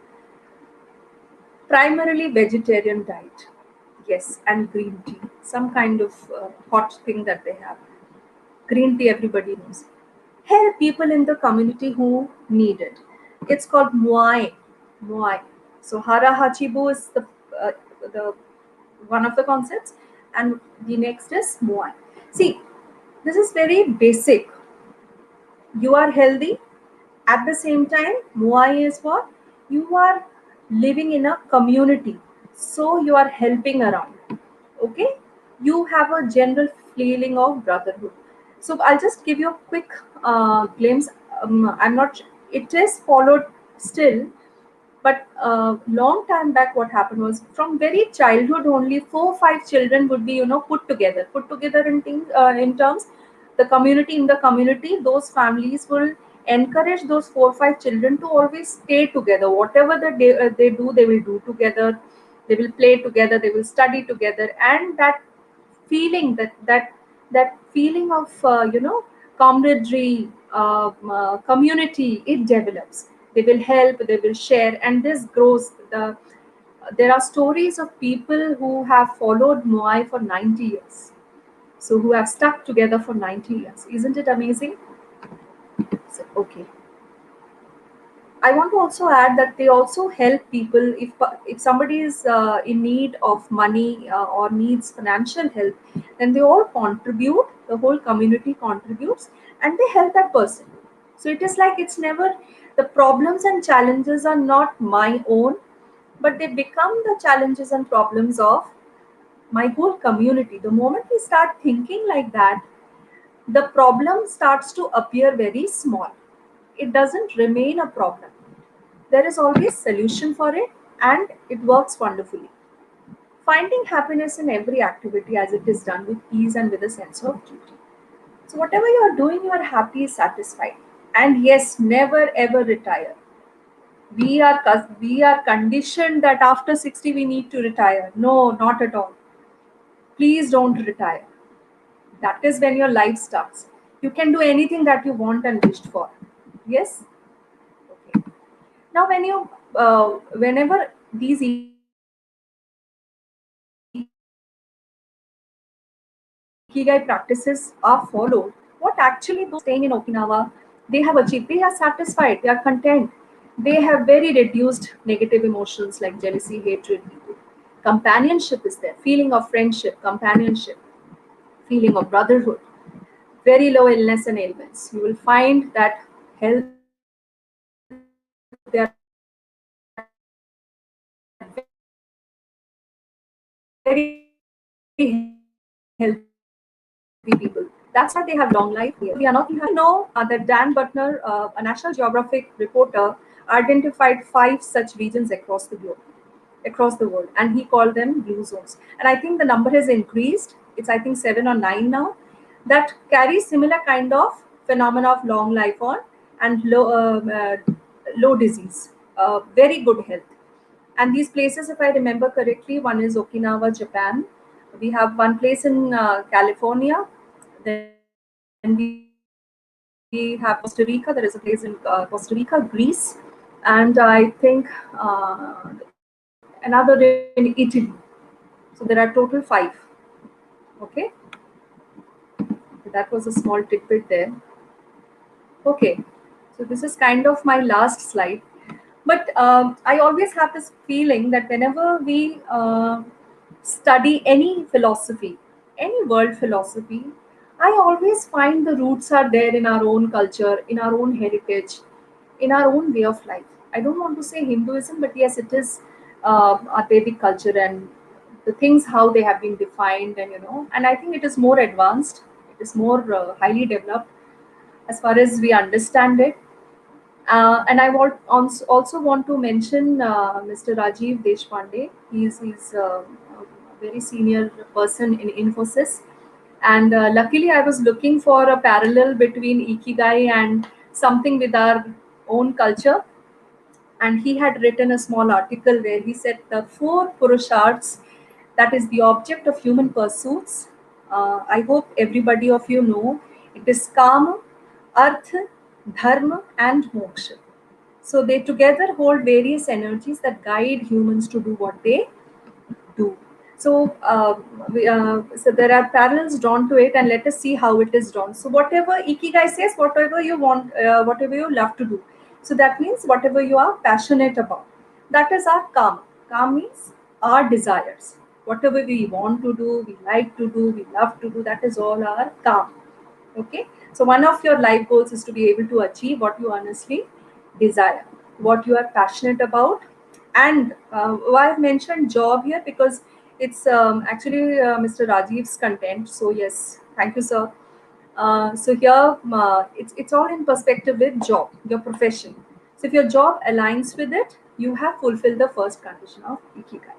[SPEAKER 2] Primarily vegetarian diet, yes, and green tea, some kind of hot thing that they have. Green tea, everybody knows. Help people in the community who need it. It's called Muay. Muay. So Hara Hachibu is uh, the one of the concepts, and the next is Muay. See, this is very basic. You are healthy. At the same time, Muay is what? You are living in a community. So you are helping around. Okay? You have a general feeling of brotherhood. So I'll just give you a quick glimpse. I'm not, it is followed still, but long time back, what happened was from very childhood only, 4 5 children would be put together in terms, the community, in the community, those families will encourage those 4 5 children to always stay together. Whatever they do, they will do together. They will play together. They will study together, and that feeling, that feeling of camaraderie, community, it develops. They will help, they will share, and this grows. There are stories of people who have followed Moai for 90 years, so who have stuck together for 90 years. Isn't it amazing? So, okay, I want to also add that they also help people if somebody is in need of money or needs financial help, then they all contribute. The whole community contributes, and they help that person. So it is like it's never, the problems and challenges are not my own, but they become the challenges and problems of my whole community. The moment we start thinking like that, the problem starts to appear very small. It doesn't remain a problem. There is always solution for it, and it works wonderfully. Finding happiness in every activity as it is done with ease and with a sense of duty. So whatever you are doing, you are happy, satisfied. And yes, never ever retire. We are conditioned that after 60 we need to retire. No, not at all. Please don't retire. That is when your life starts. You can do anything that you want and wished for. Yes? Okay. Now, whenever these Ikigai practices are followed, what actually those staying in Okinawa, they have achieved, they are satisfied, they are content, they have very reduced negative emotions like jealousy, hatred. Companionship is there, feeling of friendship, companionship, feeling of brotherhood, very low illness and ailments. You will find that health, they are very healthy people. That's why they have long life here. We are not. You know that Dan Butner, a National Geographic reporter, identified 5 such regions across the globe, across the world, and he called them blue zones. And I think the number has increased. It's, I think, 7 or 9 now, that carry similar kind of phenomena of long life on and low disease, very good health. And these places, if I remember correctly, one is Okinawa, Japan. We have one place in California. Then we have Costa Rica. There is a place in Costa Rica, Greece, and I think another in Italy. So there are total 5. Okay, that was a small tidbit there. Okay, So this is kind of my last slide. But I always have this feeling that whenever we study any philosophy, any world philosophy, I always find the roots are there in our own culture, in our own heritage, in our own way of life. I don't want to say Hinduism, but yes, it is our Vedic culture and the things how they have been defined, and and I think it is more advanced, it is more highly developed as far as we understand it. And I also want to mention Mr. Rajiv Deshpande. He's a very senior person in Infosys. And luckily, I was looking for a parallel between Ikigai and something with our own culture. And he had written a small article where he said the four Purusharths, that is the object of human pursuits. I hope everybody of you know it is Kama, Artha, Dharma, and Moksha. So they together hold various energies that guide humans to do what they do. So, so there are parallels drawn to it, and let us see how it is drawn. So, whatever Ikigai says, whatever you want, whatever you love to do. So that means whatever you are passionate about. That is our Kama. Kama means our desires. Whatever we want to do, we like to do, we love to do. That is all our Kama. Okay. So one of your life goals is to be able to achieve what you honestly desire, what you are passionate about. And why I've mentioned job here, because it's actually Mr. Rajiv's content. So yes, thank you, sir. So here it's all in perspective with job, your profession. So if your job aligns with it, you have fulfilled the first condition of Ikigai.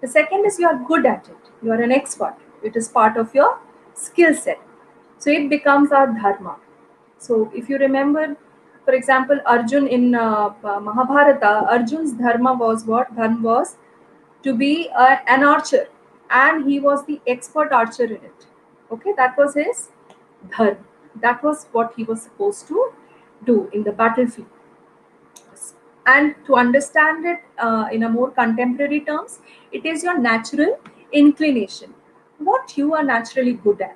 [SPEAKER 2] The second is you are good at it. You are an expert. It is part of your skill set. So it becomes our dharma. So if you remember, for example, Arjun in Mahabharata, Arjun's dharma was what? Dharma was to be an archer, and he was the expert archer in it. Okay, that was his dharma. That was what he was supposed to do in the battlefield. And to understand it in a more contemporary terms, it is your natural inclination, what you are naturally good at,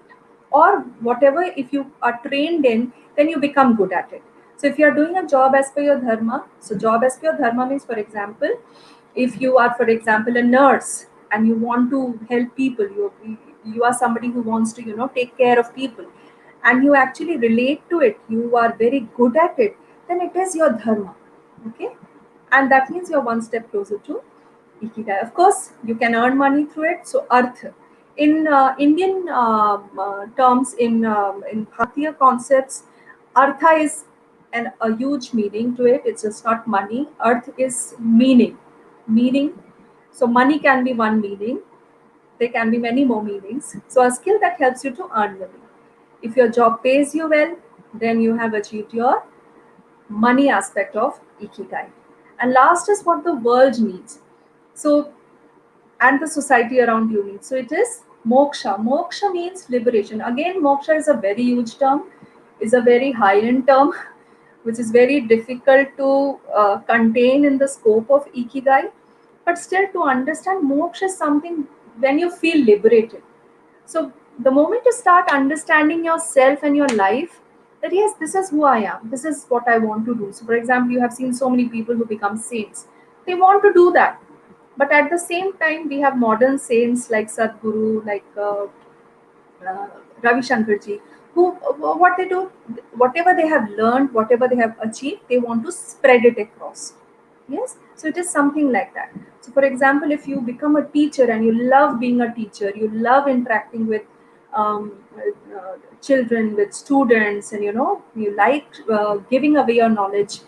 [SPEAKER 2] or whatever. If you are trained in, then you become good at it. So if you are doing a job as per your dharma, so job as per your dharma means, for example, if you are, for example, a nurse and you want to help people, you are somebody who wants to take care of people, and you actually relate to it, you are very good at it, then it is your dharma. Okay, and that means you're one step closer to Ikigai. Of course, you can earn money through it. So, Artha. In Indian terms, in Bharatiya concepts, Artha is a huge meaning to it. It's just not money. Arth is meaning. Meaning. So, money can be one meaning. There can be many more meanings. So, a skill that helps you to earn money. If your job pays you well, then you have achieved your money aspect of Ikigai. And last is what the world needs. So, and the society around you needs. So it is moksha. Moksha means liberation. Again, moksha is a very huge term, is a very high-end term, which is very difficult to contain in the scope of Ikigai. But still, to understand, moksha is something when you feel liberated. So the moment you start understanding yourself and your life, that yes, this is who I am, this is what I want to do. So for example, you have seen so many people who become saints. They want to do that. But at the same time, we have modern saints like Sadhguru, like Ravi Shankarji, who what they do, whatever they have learned, whatever they have achieved, they want to spread it across. Yes, so it is something like that. So for example, if you become a teacher and you love being a teacher, you love interacting with children, with students, and you like giving away your knowledge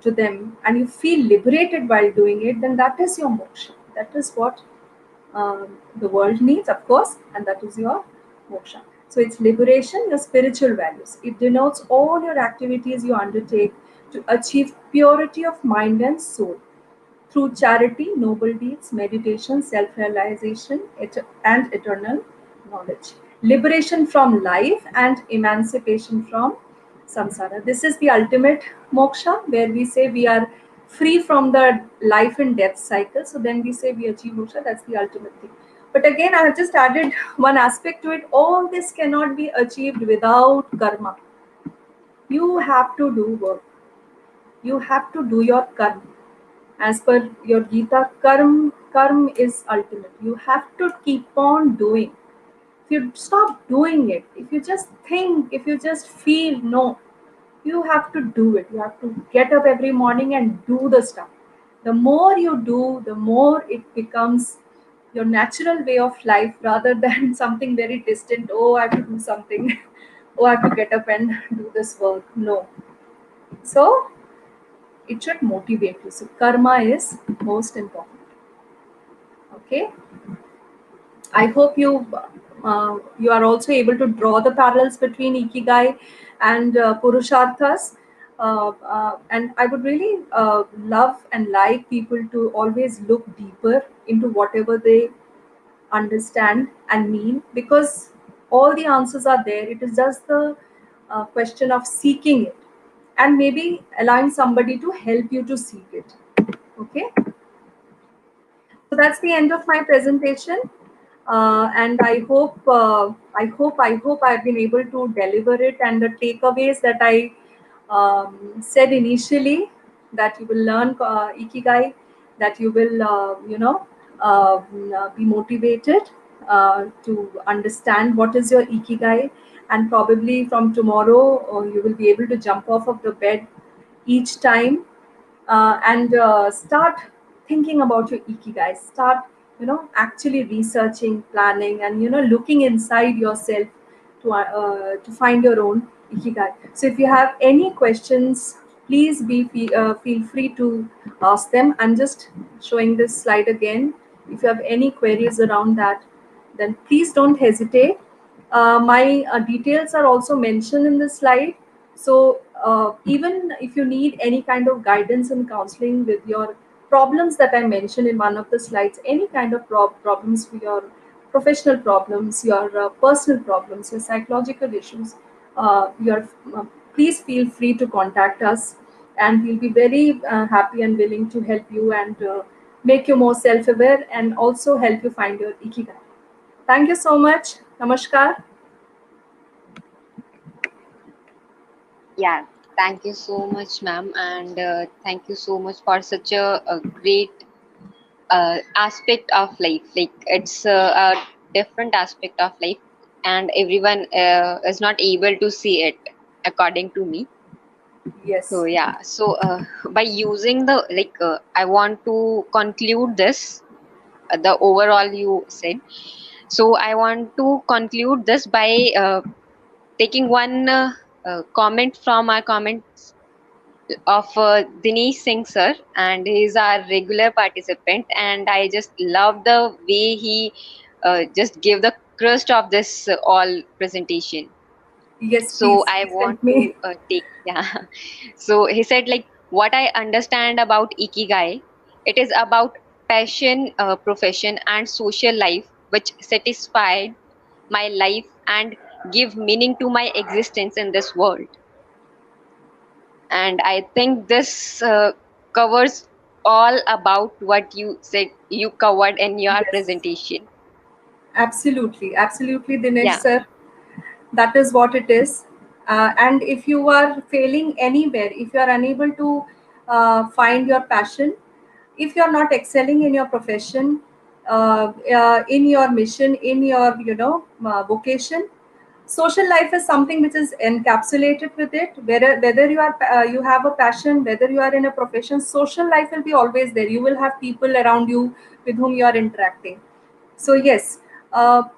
[SPEAKER 2] to them, and you feel liberated while doing it, then that is your moksha. That is what the world needs, of course, and that is your moksha. So it's liberation, your spiritual values. It denotes all your activities you undertake to achieve purity of mind and soul through charity, noble deeds, meditation, self-realization, and eternal knowledge. Liberation from life and emancipation from samsara. This is the ultimate moksha, where we say we are free from the life and death cycle. So then we say we achieve moksha. That's the ultimate thing. But again, I have just added one aspect to it. All this cannot be achieved without karma. You have to do work. You have to do your karma. As per your Gita, karma is ultimate. You have to keep on doing. If you stop doing it, if you just think, if you just feel, no, you have to do it. You have to get up every morning and do the stuff. The more you do, the more it becomes your natural way of life rather than something very distant. Oh, I have to do something. Oh, I have to get up and do this work. No. So it should motivate you. So karma is most important. Okay. I hope you are also able to draw the parallels between ikigai and purusharthas. And I would really love and like people to always look deeper into whatever they understand and mean, because all the answers are there. It is just the question of seeking it and maybe allowing somebody to help you to seek it. Okay. So that's the end of my presentation, and I hope I've been able to deliver it. And the takeaways that I said initially, that you will learn ikigai, that you will be motivated to understand what is your ikigai, and probably from tomorrow you will be able to jump off of the bed each time and start thinking about your ikigai. Start actually researching, planning, and looking inside yourself to find your own ikigai. So if you have any questions, please feel free to ask them. I'm just showing this slide again. If you have any queries around that, then please don't hesitate. My details are also mentioned in the slide. So even if you need any kind of guidance and counseling with your problems that I mentioned in one of the slides, any kind of problems, for your professional problems, your personal problems, your psychological issues, your please feel free to contact us, and we'll be very happy and willing to help you and make you more self-aware and also help you find your ikigai. Thank you so much. Namaskar.
[SPEAKER 3] Yeah, thank you so much, ma'am, and thank you so much for such a great aspect of life. Like it's a different aspect of life, and everyone is not able to see it, according to me. So
[SPEAKER 2] Yes.
[SPEAKER 3] yeah, so by using the I want to conclude this. The overall you said. So I want to conclude this by taking one comment from our comments of Dinesh Singh sir, and he is our regular participant, and I just love the way he just gave the crust of this all presentation.
[SPEAKER 2] Yes,
[SPEAKER 3] So
[SPEAKER 2] please.
[SPEAKER 3] I
[SPEAKER 2] Please help
[SPEAKER 3] want
[SPEAKER 2] me.
[SPEAKER 3] to take yeah. So he said like what I understand about ikigai, it is about passion, profession, and social life which satisfied my life and give meaning to my existence in this world. And I think this covers all about what you said you covered in your
[SPEAKER 2] Yes.
[SPEAKER 3] presentation.
[SPEAKER 2] Absolutely. Absolutely, Dinesh
[SPEAKER 3] Yeah,
[SPEAKER 2] sir. That is what it is. And if you are failing anywhere, if you are unable to find your passion, if you are not excelling in your profession, in your mission, in your vocation, social life is something which is encapsulated with it. Whether you are you have a passion, whether you are in a profession, social life will be always there. You will have people around you with whom you are interacting. So yes,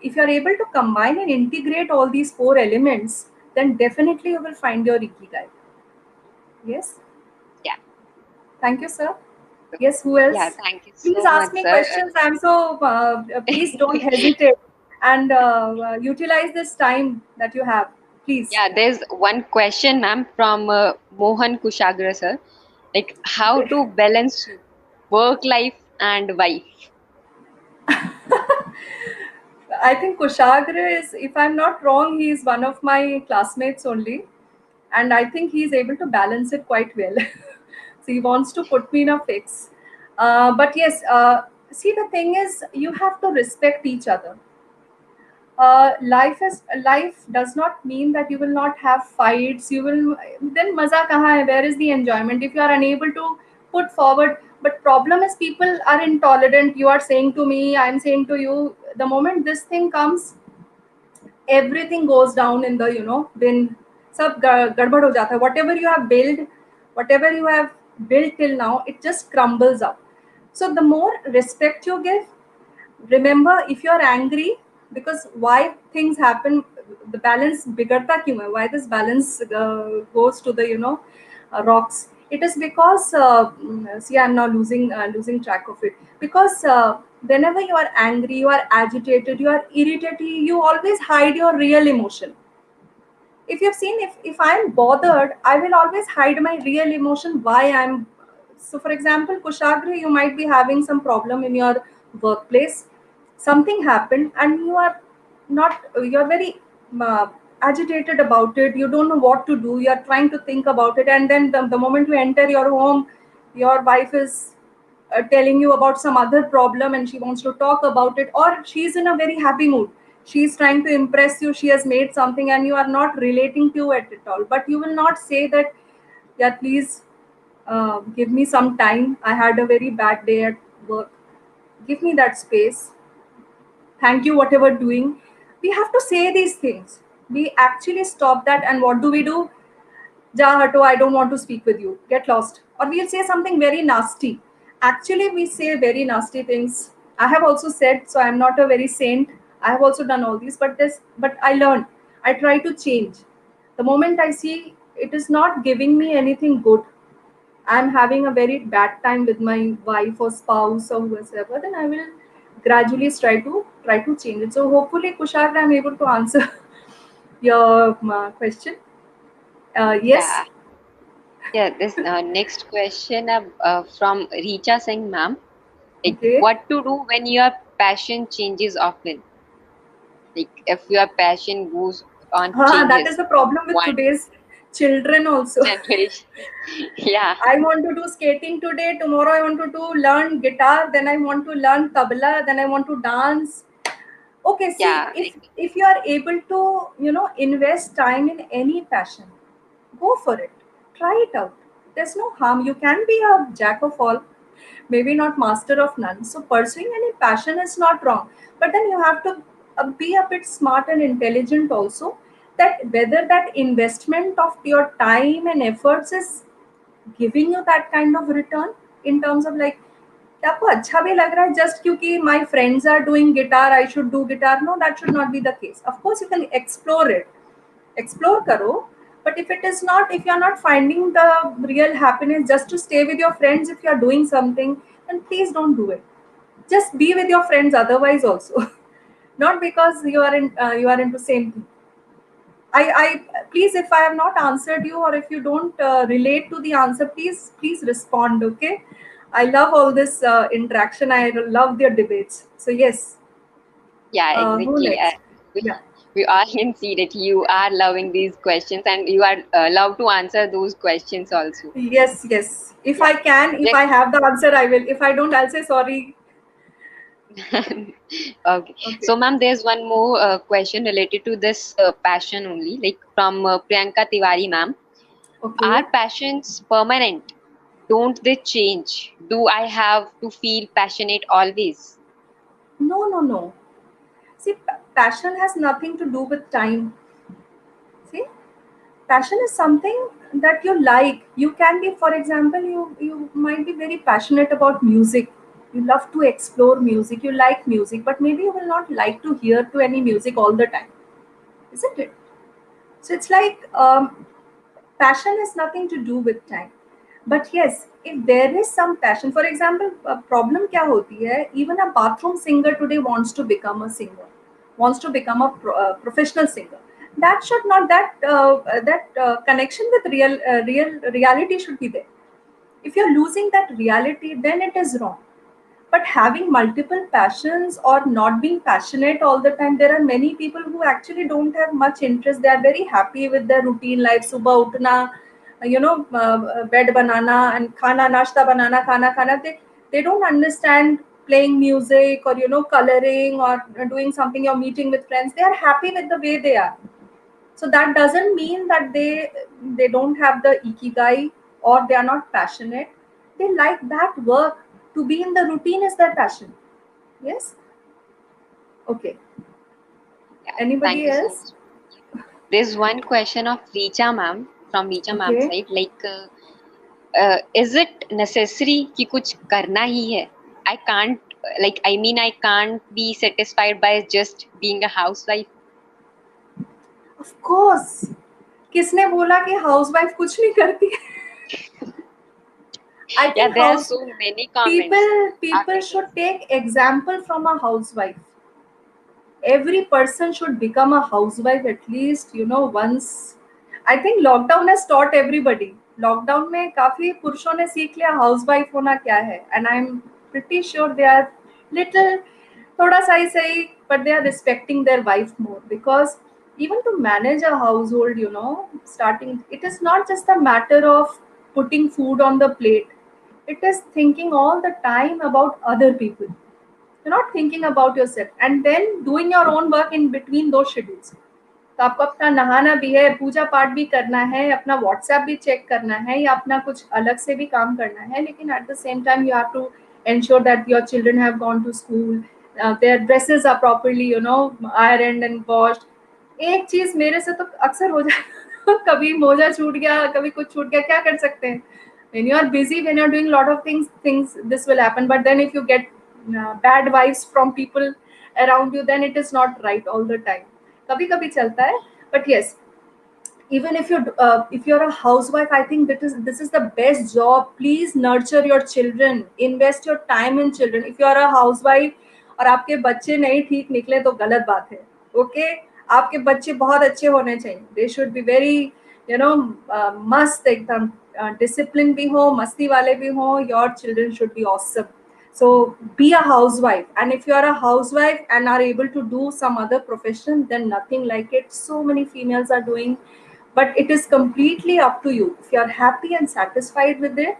[SPEAKER 2] if you are able to combine and integrate all these four elements, then definitely you will find your ikigai. Yes.
[SPEAKER 3] yeah.
[SPEAKER 2] Thank you, sir. Yes, who
[SPEAKER 3] Yeah,
[SPEAKER 2] else?
[SPEAKER 3] thank you
[SPEAKER 2] Please
[SPEAKER 3] so
[SPEAKER 2] ask
[SPEAKER 3] much,
[SPEAKER 2] me
[SPEAKER 3] sir.
[SPEAKER 2] questions. I'm so, please don't hesitate and utilize this time that you have. Please.
[SPEAKER 3] Yeah, there's one question, ma'am, from Mohan Kushagra, sir. Like, how
[SPEAKER 2] Okay.
[SPEAKER 3] to balance work life and wife?
[SPEAKER 2] I think Kushagra is, if I'm not wrong, he is one of my classmates only. And I think he's able to balance it quite well. So he wants to put me in a fix. But yes, see, the thing is, you have to respect each other. Life does not mean that you will not have fights. You will, then maza kahan hai? Where is the enjoyment if you are unable to put forward? But problem is people are intolerant. You are saying to me, I am saying to you. The moment this thing comes, everything goes down in the bin. Sab gadbad ho jata hai. Whatever you have built till now, it just crumbles up. So the more respect you give, remember, if you're angry, because why things happen, the balance bigarta kyun hai, why this balance goes to the rocks, it is because see, I'm now losing track of it, because whenever you are angry, you are agitated, you are irritated, you always hide your real emotion. If you've seen, if I'm bothered, I will always hide my real emotion, why I'm. So for example, Kushagra, you might be having some problem in your workplace. Something happened and you're very uh, agitated about it. You don't know what to do, you're trying to think about it, and then the moment you enter your home, your wife is telling you about some other problem and she wants to talk about it, or she's in a very happy mood, she's trying to impress you, she has made something and you are not relating to it at all, but you will not say that, yeah, please give me some time, I had a very bad day at work, give me that space, thank you, whatever doing. We have to say these things. We actually stop that, and what do? Ja hato, I don't want to speak with you, get lost. Or we'll say something very nasty. Actually, we say very nasty things. I have also said, so I'm not a very saint, I have also done all these, but I learned, I try to change. The moment I see it is not giving me anything good, I'm having a very bad time with my wife or spouse or whoever, then I will gradually try to change it. So hopefully, Kushag, I'm able to answer your question. Yes.
[SPEAKER 3] Yeah. Yeah, this next question from Richa Singh, ma'am. Like,
[SPEAKER 2] Okay.
[SPEAKER 3] what to do when your passion changes often? Like, if your passion goes on
[SPEAKER 2] That is
[SPEAKER 3] changes
[SPEAKER 2] the problem with
[SPEAKER 3] one
[SPEAKER 2] today's children also.
[SPEAKER 3] generation. Yeah,
[SPEAKER 2] I want to do skating today, tomorrow I want to do learn guitar, then I want to learn tabla, then I want to dance. Okay, see,
[SPEAKER 3] yeah,
[SPEAKER 2] if you are able to, invest time in any passion, go for it. Try it out. There's no harm. You can be a jack of all, maybe not master of none. So pursuing any passion is not wrong. But then you have to be a bit smart and intelligent also, that whether that investment of your time and efforts is giving you that kind of return, in terms of like, क्या आपको अच्छा भी लग रहा है just क्योंकि my friends are doing guitar, I should do guitar. No, that should not be the case. Of course, you can explore करो, but if it is not, if you are not finding the real happiness just to stay with your friends, if you are doing something, then please don't do it. Just be with your friends otherwise also, not because you are into same thing. I please, if I have not answered you, or if you don't relate to the answer, please respond. Okay, I love all this interaction. I love their debates. So yes,
[SPEAKER 3] yeah,
[SPEAKER 2] who
[SPEAKER 3] exactly.
[SPEAKER 2] next?
[SPEAKER 3] We,
[SPEAKER 2] Yeah.
[SPEAKER 3] we all can see that you are loving these questions and you are love to answer those questions also.
[SPEAKER 2] Yes, yes. If
[SPEAKER 3] Yeah.
[SPEAKER 2] I can, if
[SPEAKER 3] Just,
[SPEAKER 2] I have the answer, I will. If I don't, I'll say sorry.
[SPEAKER 3] okay.
[SPEAKER 2] Okay.
[SPEAKER 3] So, ma'am, there's one more question related to this passion only, like from Priyanka Tiwari, ma'am.
[SPEAKER 2] Okay.
[SPEAKER 3] Are passions permanent? Don't they change? Do I have to feel passionate always?
[SPEAKER 2] No, no, no. See, passion has nothing to do with time. See, passion is something that you like. You can be, for example, you might be very passionate about music. You love to explore music. You like music, but maybe you will not like to hear to any music all the time, isn't it? So it's like passion has nothing to do with time. But yes, if there is some passion, for example, a problem क्या होती है? Even a bathroom singer today wants to become a singer, wants to become a professional singer. That should not, that connection with real reality should be there. If you're losing that reality, then it is wrong. But having multiple passions or not being passionate all the time, there are many people who actually don't have much interest. They are very happy with their routine life. Subah utna, bed banana and khana nashta banana, khana khana. They don't understand playing music, or coloring, or doing something, or meeting with friends, they are happy with the way they are. So that doesn't mean that they don't have the ikigai, or they are not passionate. They like that work. To be in the routine is their passion. Yes. Okay.
[SPEAKER 3] Yeah, thank
[SPEAKER 2] Anybody
[SPEAKER 3] you so
[SPEAKER 2] else?
[SPEAKER 3] much. There's one question of Richa ma'am from Richa ma'am
[SPEAKER 2] Okay.
[SPEAKER 3] side, like, is it necessary कि कुछ करना ही है? I can't, like, I mean, I can't be satisfied by just being a housewife.
[SPEAKER 2] Of course. किसने बोला कि housewife कुछ नहीं करती? I
[SPEAKER 3] Yeah,
[SPEAKER 2] think
[SPEAKER 3] there are
[SPEAKER 2] house
[SPEAKER 3] so many comments
[SPEAKER 2] people
[SPEAKER 3] after
[SPEAKER 2] should
[SPEAKER 3] this.
[SPEAKER 2] take example from a housewife. Every person should become a housewife at least, once. I think lockdown has taught everybody. Lockdown में काफी पुरुषों ने सीख लिया housewife होना क्या है, and I'm pretty sure they are little, थोड़ा सा ही सही, but they are respecting their wife more, because even to manage a household, starting, it is not just a matter of putting food on the plate. It is thinking all the time about other people. You're not thinking about yourself, and then doing your own work in between those schedules. तो आपको अपना नहाना भी है, पूजा पाठ भी करना है, अपना व्हाट्सएप भी चेक करना है, या अपना कुछ अलग से भी काम करना है, लेकिन at the same time you have to ensure that your children have gone to school, their dresses are properly ironed and washed. एक चीज मेरे से तो अक्सर हो जाता कभी मोजा छूट गया, कभी कुछ छूट गया, क्या कर सकते हैं? When you are busy, when you are doing lot of things this will happen. But then if you get bad vibes from people around you, then it is not right all the time. कभी कभी चलता है, but yes, even if you're a housewife, I think this is the best job. Please nurture your children, invest your time in children. If you are a housewife और आपके बच्चे नहीं ठीक निकले तो गलत बात है. ओके, आपके बच्चे बहुत अच्छे होने चाहिए. दे शुड बी वेरी मस्त, एकदम डिसिप्लिन भी हो, मस्ती वाले भी हो. Your children should be awesome. So be a housewife, and if you are a housewife and are able to do some other profession, then nothing like it. So many females are doing, but it is completely up to you. If you are happy and satisfied with it,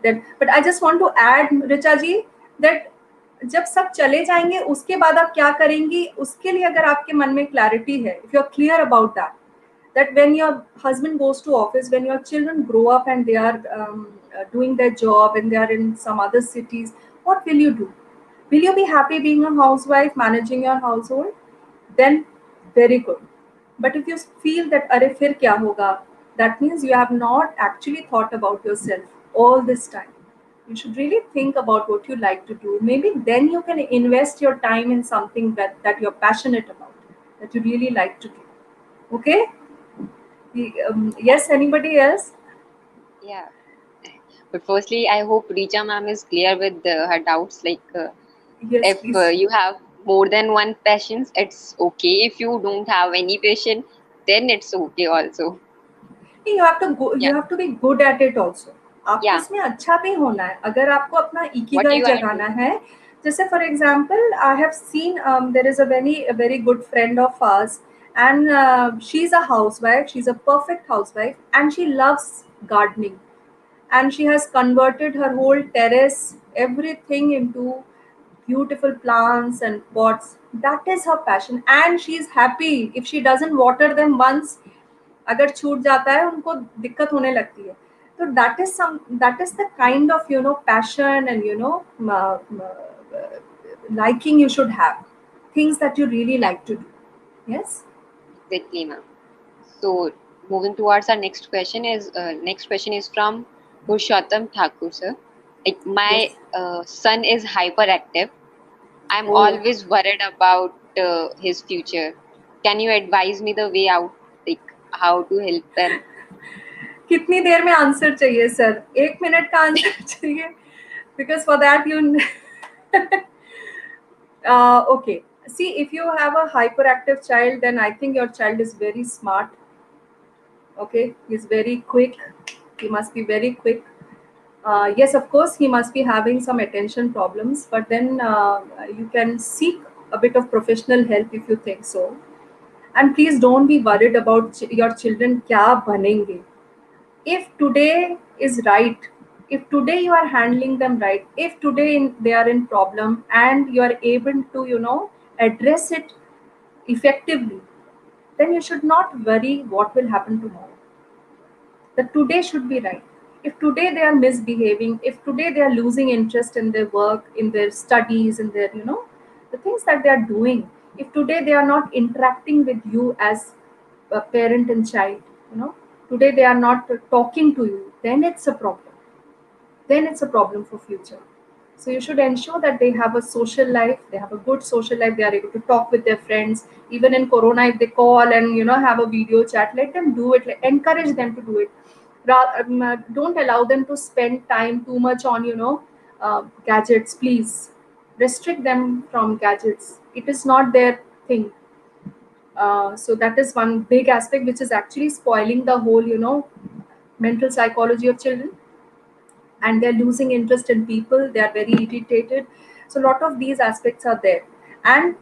[SPEAKER 2] then. But I just want to add, Richa ji, that जब सब चले जाएंगे उसके बाद आप क्या करेंगी, उसके लिए अगर आपके मन में क्लैरिटी है, if you are clear about that, that when your husband goes to office, when your children grow up and they are doing their job and they are in some other cities, what will you do? Will you be happy being a housewife, managing your household? Then very good. But if you feel that अरे फिर क्या होगा, that means you have not actually thought about yourself all this time. You should really think about what you like to do. Maybe then you can invest your time in something that you're passionate about, that you really like to do. Okay? Yes, anybody else?
[SPEAKER 3] Yeah. But firstly, I hope Richa ma'am is clear with her doubts. Like,
[SPEAKER 2] Yes,
[SPEAKER 3] if
[SPEAKER 2] please.
[SPEAKER 3] you have more than one passions, it's okay. If you don't have any passion, then it's okay also.
[SPEAKER 2] You have to go. You
[SPEAKER 3] Yeah.
[SPEAKER 2] have to be good at it also. आपको
[SPEAKER 3] Yeah.
[SPEAKER 2] उसमें अच्छा भी होना है. अगर आपको अपना
[SPEAKER 3] What
[SPEAKER 2] ikigai
[SPEAKER 3] you are
[SPEAKER 2] जगाना
[SPEAKER 3] doing.
[SPEAKER 2] है, जैसे for example I have seen there is a very good friend of ours, and she's a housewife. She's a perfect housewife, and she loves gardening, and she has converted her whole terrace, everything, into beautiful plants and pots. That is her passion, and she is happy. If she doesn't water them once, अगर छूट जाता है उनको दिक्कत होने लगती है. तो that is the kind of passion and liking you should have, things that you really
[SPEAKER 3] Yeah,
[SPEAKER 2] like to do. Yes.
[SPEAKER 3] exactly, ma'am. So, moving towards our next question is from Purushottam Thakur, sir. Like, my
[SPEAKER 2] Yes.
[SPEAKER 3] son is hyperactive. I'm
[SPEAKER 2] Oh,
[SPEAKER 3] always worried about his future. Can you advise me the way out, like how to help them?
[SPEAKER 2] कितनी देर में answer चाहिए sir? 1 minute का answer चाहिए? Because for that you okay. See, if you have a hyperactive child, then I think your child is very smart. Okay, he's very quick. He must be very quick. Yes, of course, he must be having some attention problems, but then you can seek a bit of professional help if you think so. And please don't be worried about your children kya banenge. If today is right, If today you are handling them right, if today they are in problem and you are able to, address it effectively, then you should not worry what will happen tomorrow. The today should be right. If today they are misbehaving, if today they are losing interest in their work, in their studies, in their, the things that they are doing, if today they are not interacting with you as a parent and child, today they are not talking to you, then it's a problem. Then it's a problem for future. So you should ensure that they have a social life, they have a good social life, they are able to talk with their friends. Even in Corona, if they call and have a video chat, let them do it. Encourage them to do it. Don't allow them to spend time too much on gadgets. Please restrict them from gadgets. It is not their thing. So that is one big aspect which is actually spoiling the whole mental psychology of children, and they're losing interest in people, they are very irritated. So a lot of these aspects are there. And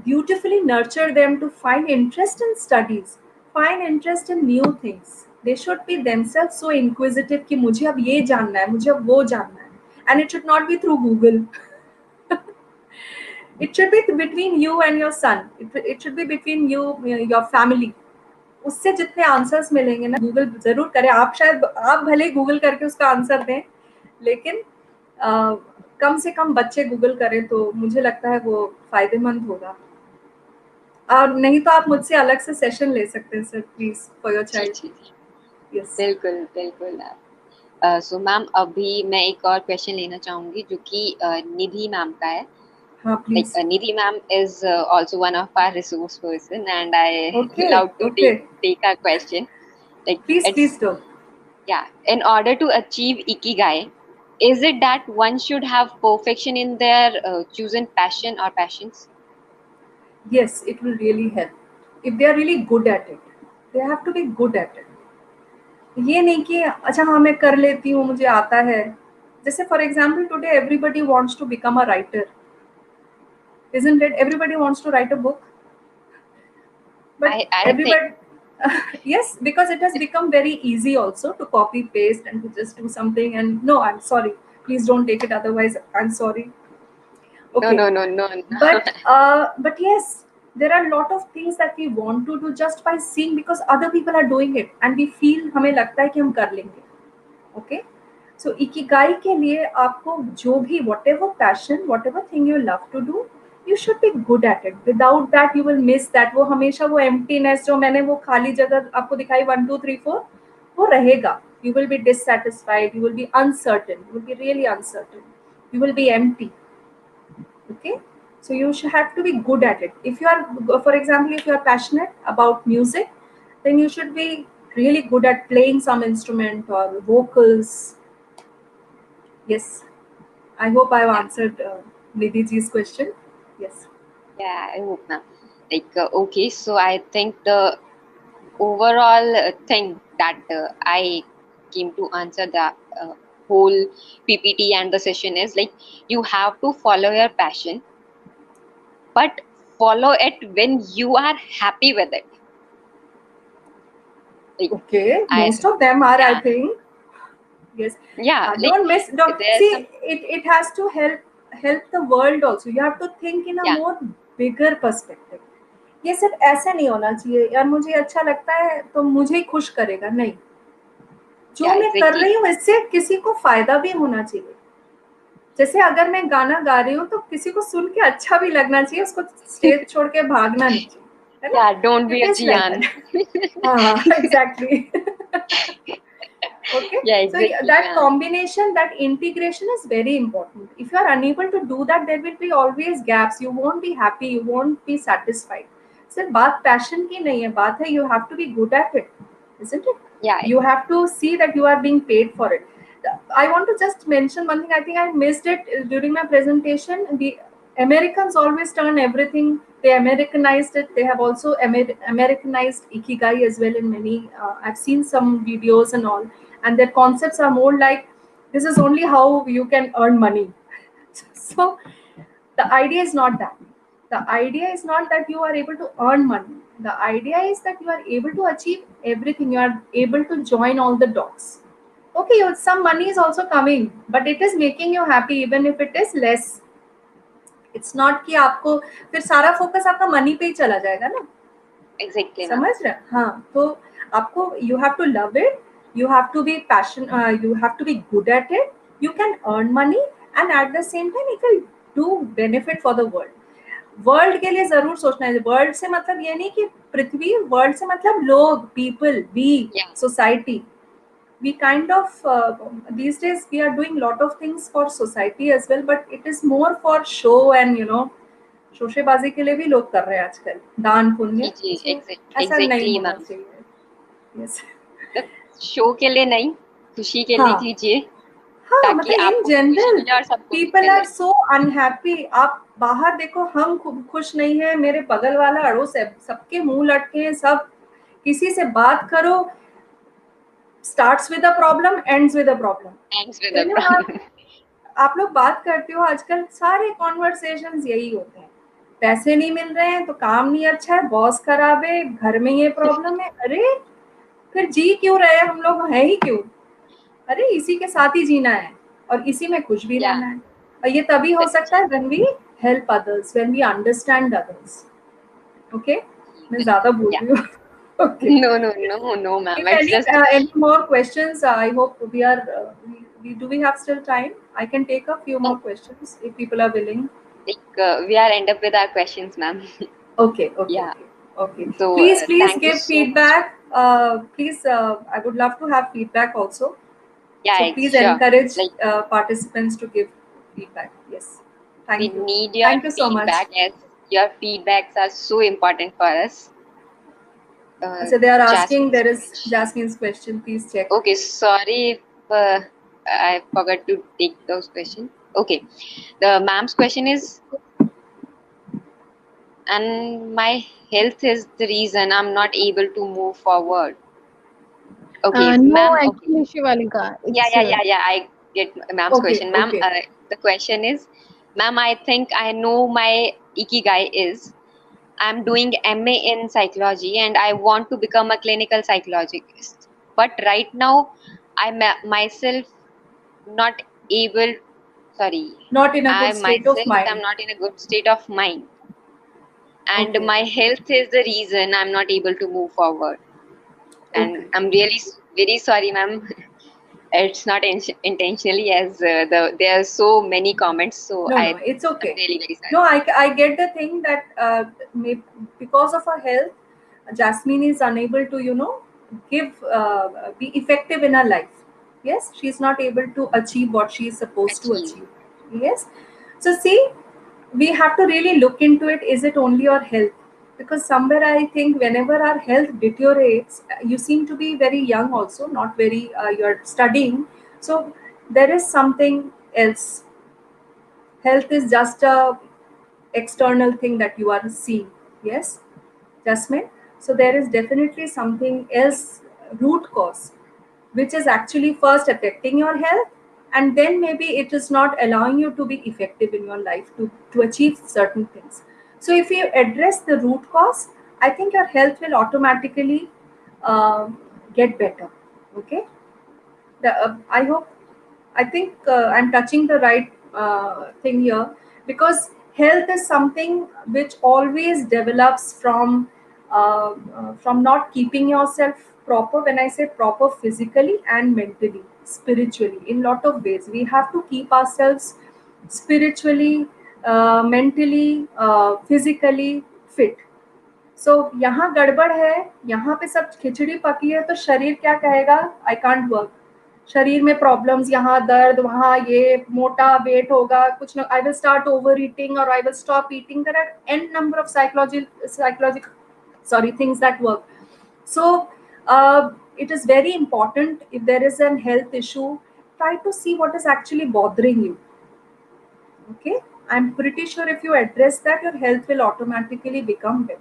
[SPEAKER 2] beautifully nurture them to find interest in studies, find interest in new things. They should be themselves so inquisitive कि मुझे अब ये जानना है, मुझे अब वो जानना है. And it should not be through Google. It should be between you and your son. It should be between you, your family. उससे जितने आंसर्स मिलेंगे ना, गूगल जरूर करें. आप भले गूगल करके उसका आंसर दें, लेकिन कम से कम बच्चे गूगल करें तो मुझे लगता है वो फायदेमंद होगा. और नहीं तो आप मुझसे अलग से सेशन ले सकते हैं sir, please, for your child. Yes,
[SPEAKER 3] बिल्कुल बिल्कुल. सो मैम, अभी मैं एक और क्वेश्चन लेना चाहूंगी जो कि निधि मैम का है.
[SPEAKER 2] हाँ
[SPEAKER 3] Like
[SPEAKER 2] please.
[SPEAKER 3] Nidhi ma'am is also one of our resource person, and I
[SPEAKER 2] Okay,
[SPEAKER 3] love to
[SPEAKER 2] okay.
[SPEAKER 3] take a question. Like
[SPEAKER 2] Please do.
[SPEAKER 3] Yeah, in order to achieve ikigai, is it that one should have perfection in their chosen passion or passions?
[SPEAKER 2] Yes, it will really help if they are really good at it. They have to be good at it. ये नहीं कि अच्छा हाँ मैं कर लेती हूँ, मुझे आता है. जैसे for example today everybody wants to become a writer, isn't it? Everybody wants to write a book, but
[SPEAKER 3] I
[SPEAKER 2] everybody yes, because it has become very easy also to copy paste and to just do something. And no, I'm sorry, please don't take it otherwise, I'm sorry. Okay.
[SPEAKER 3] No.
[SPEAKER 2] But yes, there are a lot of things that we want to do just by seeing, because other people are doing it and we feel हमें लगता है कि हम कर लेंगे. Okay, so ikigai के लिए आपको जो भी whatever passion, whatever thing you love to do, you should be good at it. Without that you will miss that. वो हमेशा वो emptiness जो मैंने वो खाली जगह आपको दिखाई 1 2 3 4 वो रहेगा. You will be dissatisfied, you will be uncertain, you will be really uncertain, you will be empty. Okay, so you should have to be good at it. If you are, for example, if you are passionate about music, then you should be really good at playing some instrument or vocals. Yes, I hope I've answered Nidhi ji's question. Yes.
[SPEAKER 3] Yeah, I hope now. Like okay, so I think the overall thing that I came to answer the whole PPT and the session is like you have to follow your passion, but follow it when you are happy with it. Like,
[SPEAKER 2] Okay,
[SPEAKER 3] I-
[SPEAKER 2] most of them are, I
[SPEAKER 3] yeah.
[SPEAKER 2] think. Yes.
[SPEAKER 3] Yeah, like,
[SPEAKER 2] Don't miss. Don't
[SPEAKER 3] there's
[SPEAKER 2] see.
[SPEAKER 3] some-
[SPEAKER 2] It has to help the world also. You have to think in a
[SPEAKER 3] Yeah.
[SPEAKER 2] more bigger perspective. ये सिर्फ ऐसा नहीं होना चाहिए यार मुझे अच्छा लगता है तो मुझे ही खुश करेगा, नहीं. जो
[SPEAKER 3] Yeah,
[SPEAKER 2] मैं कर
[SPEAKER 3] exactly.
[SPEAKER 2] रही हूँ इससे किसी को फायदा भी होना चाहिए. जैसे अगर मैं गाना गा रही हूँ तो किसी को सुन के अच्छा भी लगना चाहिए, उसको स्टेज छोड़ के भागना नहीं चाहिए, है ना?
[SPEAKER 3] Yeah, don't be
[SPEAKER 2] It
[SPEAKER 3] a
[SPEAKER 2] is like
[SPEAKER 3] Jian.
[SPEAKER 2] that. हाँ, exactly. Okay,
[SPEAKER 3] Yeah,
[SPEAKER 2] so
[SPEAKER 3] exactly.
[SPEAKER 2] that
[SPEAKER 3] Yeah.
[SPEAKER 2] combination, that integration is very important. If you are unable to do that, there will be always gaps. You won't be happy, you won't be satisfied. सिर्फ बात passion की नहीं है, बात है you have to be good at it, isn't it?
[SPEAKER 3] Yeah.
[SPEAKER 2] You have to see that you are being paid for it. I want to just mention one thing. I think I missed it during my presentation. The Americans always turn everything. They Americanized it. They have also Americanized Ikigai as well in many. I've seen some videos and all, and their concepts are more like this is only how you can earn money. So the idea is not that. The idea is not that you are able to earn money. The idea is that you are able to achieve everything. You are able to join all the dots. okay, some money is also coming, but it is making you happy even if it is less. It's not कि आपको फिर सारा focus आपका money पे ही चला जाएगा ना.
[SPEAKER 3] Exactly, ma'am.
[SPEAKER 2] समझ रहे हैं? हाँ, तो आपको you have to love it, you have to be passion, you have to be good at it, you can earn money and at the same time it will do benefit for the world. World के लिए जरूर सोचना है. World से मतलब ये नहीं कि पृथ्वी, वर्ल्ड से मतलब लोग, people, we,
[SPEAKER 3] Yeah.
[SPEAKER 2] Society. We kind of these days we are doing lot of things for society as well, but it is more for show and शोशेबाजी के लिए भी लोग कर रहे हैं आजकल, दान पुण्य.
[SPEAKER 3] जी,
[SPEAKER 2] So, ऐसा
[SPEAKER 3] exactly,
[SPEAKER 2] नहीं होना
[SPEAKER 3] ma'am.
[SPEAKER 2] चाहिए. Yes.
[SPEAKER 3] शो के लिए नहीं, खुशी के लिए
[SPEAKER 2] हाँ.
[SPEAKER 3] कीजिए,
[SPEAKER 2] हाँ,
[SPEAKER 3] ताकि
[SPEAKER 2] मतलब इन
[SPEAKER 3] आपको खुशी
[SPEAKER 2] जनरल
[SPEAKER 3] मिले और सबको भी
[SPEAKER 2] पीपल आर
[SPEAKER 3] मिले.
[SPEAKER 2] सो अनहैप्पी. आप बाहर देखो, हम खुश नहीं है, मेरे बगल वाला अड़ोस है, सबके मुंह लटके हैं, सब किसी से बात करो, starts with a problem, ends with a problem.
[SPEAKER 3] Thanks with
[SPEAKER 2] Can
[SPEAKER 3] the
[SPEAKER 2] you
[SPEAKER 3] problem.
[SPEAKER 2] आप लोग बात करते हो, आजकल सारे कॉन्वर्सेशंस यही होते हैं. पैसे नहीं मिल रहे हैं तो काम नहीं अच्छा है, बॉस खराब है, घर में ये प्रॉब्लम है. अरे फिर जी क्यों रहे हम लोग, है ही क्यों? अरे इसी के साथ ही जीना है और इसी में खुश भी
[SPEAKER 3] Yeah.
[SPEAKER 2] रहना है. और ये तभी हो सकता है when we help others, when we understand others. Okay? मैं ज्यादा बोल
[SPEAKER 3] Yeah.
[SPEAKER 2] रही हूँ. Okay.
[SPEAKER 3] No, ma'am.
[SPEAKER 2] If
[SPEAKER 3] It's just
[SPEAKER 2] any more questions, I hope we are. We have still time. I can take a few more questions if people are willing.
[SPEAKER 3] like we are end up with our questions, ma'am.
[SPEAKER 2] Okay.
[SPEAKER 3] Yeah.
[SPEAKER 2] Okay.
[SPEAKER 3] So
[SPEAKER 2] Please
[SPEAKER 3] thank you
[SPEAKER 2] give
[SPEAKER 3] so
[SPEAKER 2] feedback. Please, I would love to have feedback also.
[SPEAKER 3] Yeah,
[SPEAKER 2] So please
[SPEAKER 3] sure.
[SPEAKER 2] encourage
[SPEAKER 3] Like
[SPEAKER 2] participants to give feedback. Yes.
[SPEAKER 3] we
[SPEAKER 2] Thank you.
[SPEAKER 3] need your
[SPEAKER 2] Thank you so much.
[SPEAKER 3] feedback, as your feedbacks are so important for us.
[SPEAKER 2] So they are asking.
[SPEAKER 3] Jasmine's
[SPEAKER 2] There is
[SPEAKER 3] question.
[SPEAKER 2] Jasmine's question. Please check.
[SPEAKER 3] Okay, sorry if I forgot to take those questions. Okay, the ma'am's question is, and my health is the reason I'm not able to move forward. Okay,
[SPEAKER 4] No,
[SPEAKER 3] ma'am. Okay.
[SPEAKER 4] actually, Shivalika,
[SPEAKER 3] Yeah. I get ma'am's
[SPEAKER 2] Okay,
[SPEAKER 3] question. Ma'am,
[SPEAKER 2] okay.
[SPEAKER 3] the question is, ma'am, I think I know my ikigai is I'm doing MA in psychology and I want to become a clinical psychologist. But right now, myself not able. Sorry,
[SPEAKER 2] Not in a
[SPEAKER 3] I
[SPEAKER 2] good state of
[SPEAKER 3] myself am
[SPEAKER 2] mind.
[SPEAKER 3] not in a good state of mind, and
[SPEAKER 2] Okay.
[SPEAKER 3] my health is the reason I'm not able to move forward. And
[SPEAKER 2] Okay.
[SPEAKER 3] I'm really very sorry, ma'am. It's not intentionally, as there are so many comments, so
[SPEAKER 2] No, it's
[SPEAKER 3] I'm
[SPEAKER 2] okay.
[SPEAKER 3] really very sorry.
[SPEAKER 2] No, I get the thing that because of her health, Jasmine is unable to, be effective in her life. Yes, she's not able to achieve what she is supposed to
[SPEAKER 3] Achieve.
[SPEAKER 2] achieve. Yes. So see, we have to really look into it. Is it only your health? Because somewhere I think whenever our health deteriorates, you seem to be very young also, not very, you're studying. So there is something else. Health is just a external thing that you are seeing. Yes, Jasmine. So there is definitely something else, root cause, which is actually first affecting your health, and then maybe it is not allowing you to be effective in your life to achieve certain things. So if you address the root cause, I think your health will automatically uh, get better. Okay. I hope, I think I'm touching the right thing here, because health is something which always develops from not keeping yourself proper. When I say proper, physically and mentally, spiritually, in lot of ways, we have to keep ourselves spiritually, mentally, physically fit. सो यहाँ गड़बड़ है, यहाँ पे सब खिचड़ी पकी है, तो शरीर क्या कहेगा? I can't work. शरीर में प्रॉब्लम्स, यहाँ दर्द, वहाँ ये मोटा वेट होगा, कुछ ना, I will start overeating और I will stop eating. There are an number of psychological things that work. So it is very important, if there is an health issue, try to see what is actually bothering you. Okay, I'm pretty sure if you address that, your health will automatically become better.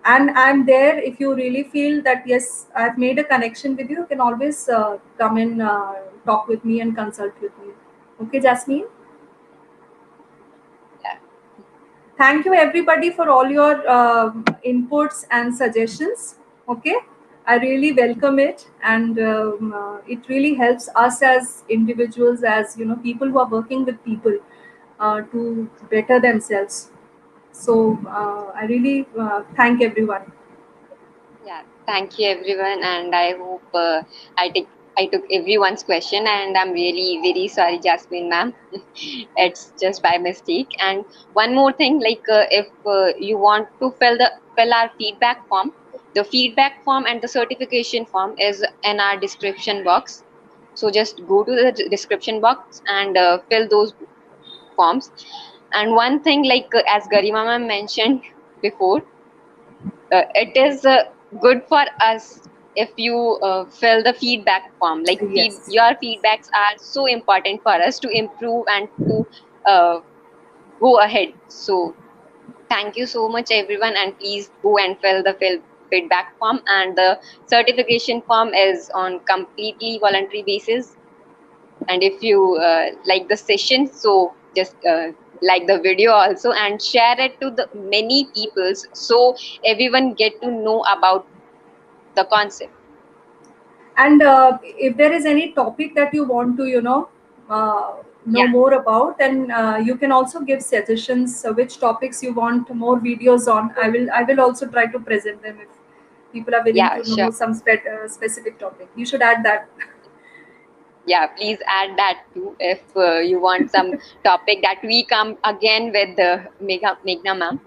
[SPEAKER 2] And I'm there if you really feel that yes, I've made a connection with you. You can always come and talk with me and consult with me. Okay, Jasmine.
[SPEAKER 3] Yeah.
[SPEAKER 2] Thank you everybody for all your inputs and suggestions. Okay, I really welcome it, and it really helps us as individuals, as people who are working with people, to better themselves. So I really thank everyone.
[SPEAKER 3] Yeah, thank you everyone, and I hope I took I took everyone's question, and I'm really very sorry, Jasmine ma'am. It's just by mistake. And one more thing, like if you want to fill our feedback form, the feedback form and the certification form is in our description box. So just go to the description box and fill those forms. And one thing, like as Garima ma'am mentioned before, it is good for us if you fill the feedback form. Like
[SPEAKER 2] Yes.
[SPEAKER 3] your feedbacks are so important for us to improve and to uh, go ahead. So thank you so much everyone, and please go and fill the feedback form. And the certification form is on completely voluntary basis. And if you like the session, so just like the video also and share it to the many peoples, so everyone get to know about the concept.
[SPEAKER 2] And if there is any topic that you want to, know
[SPEAKER 3] Yeah,
[SPEAKER 2] more about, then you can also give suggestions, which topics you want more videos on. I will also try to present them if people are willing
[SPEAKER 3] yeah,
[SPEAKER 2] to
[SPEAKER 3] sure.
[SPEAKER 2] know some specific topic. You should add that.
[SPEAKER 3] Yeah, please add that too if you want some topic that we come again with the Meghna ma'am.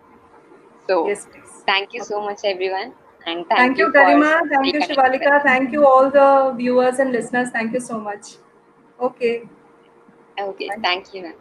[SPEAKER 3] So
[SPEAKER 2] Yes, please.
[SPEAKER 3] thank you so
[SPEAKER 2] Okay.
[SPEAKER 3] much everyone, and thank
[SPEAKER 2] Thank
[SPEAKER 3] you
[SPEAKER 2] you,
[SPEAKER 3] for
[SPEAKER 2] Garima. Thank you,
[SPEAKER 3] reconnecting with
[SPEAKER 2] Shivalika.
[SPEAKER 3] us.
[SPEAKER 2] Thank you, all the viewers and listeners. Thank you so much. Okay.
[SPEAKER 3] Okay,
[SPEAKER 2] Thank you.
[SPEAKER 3] thank you ma'am.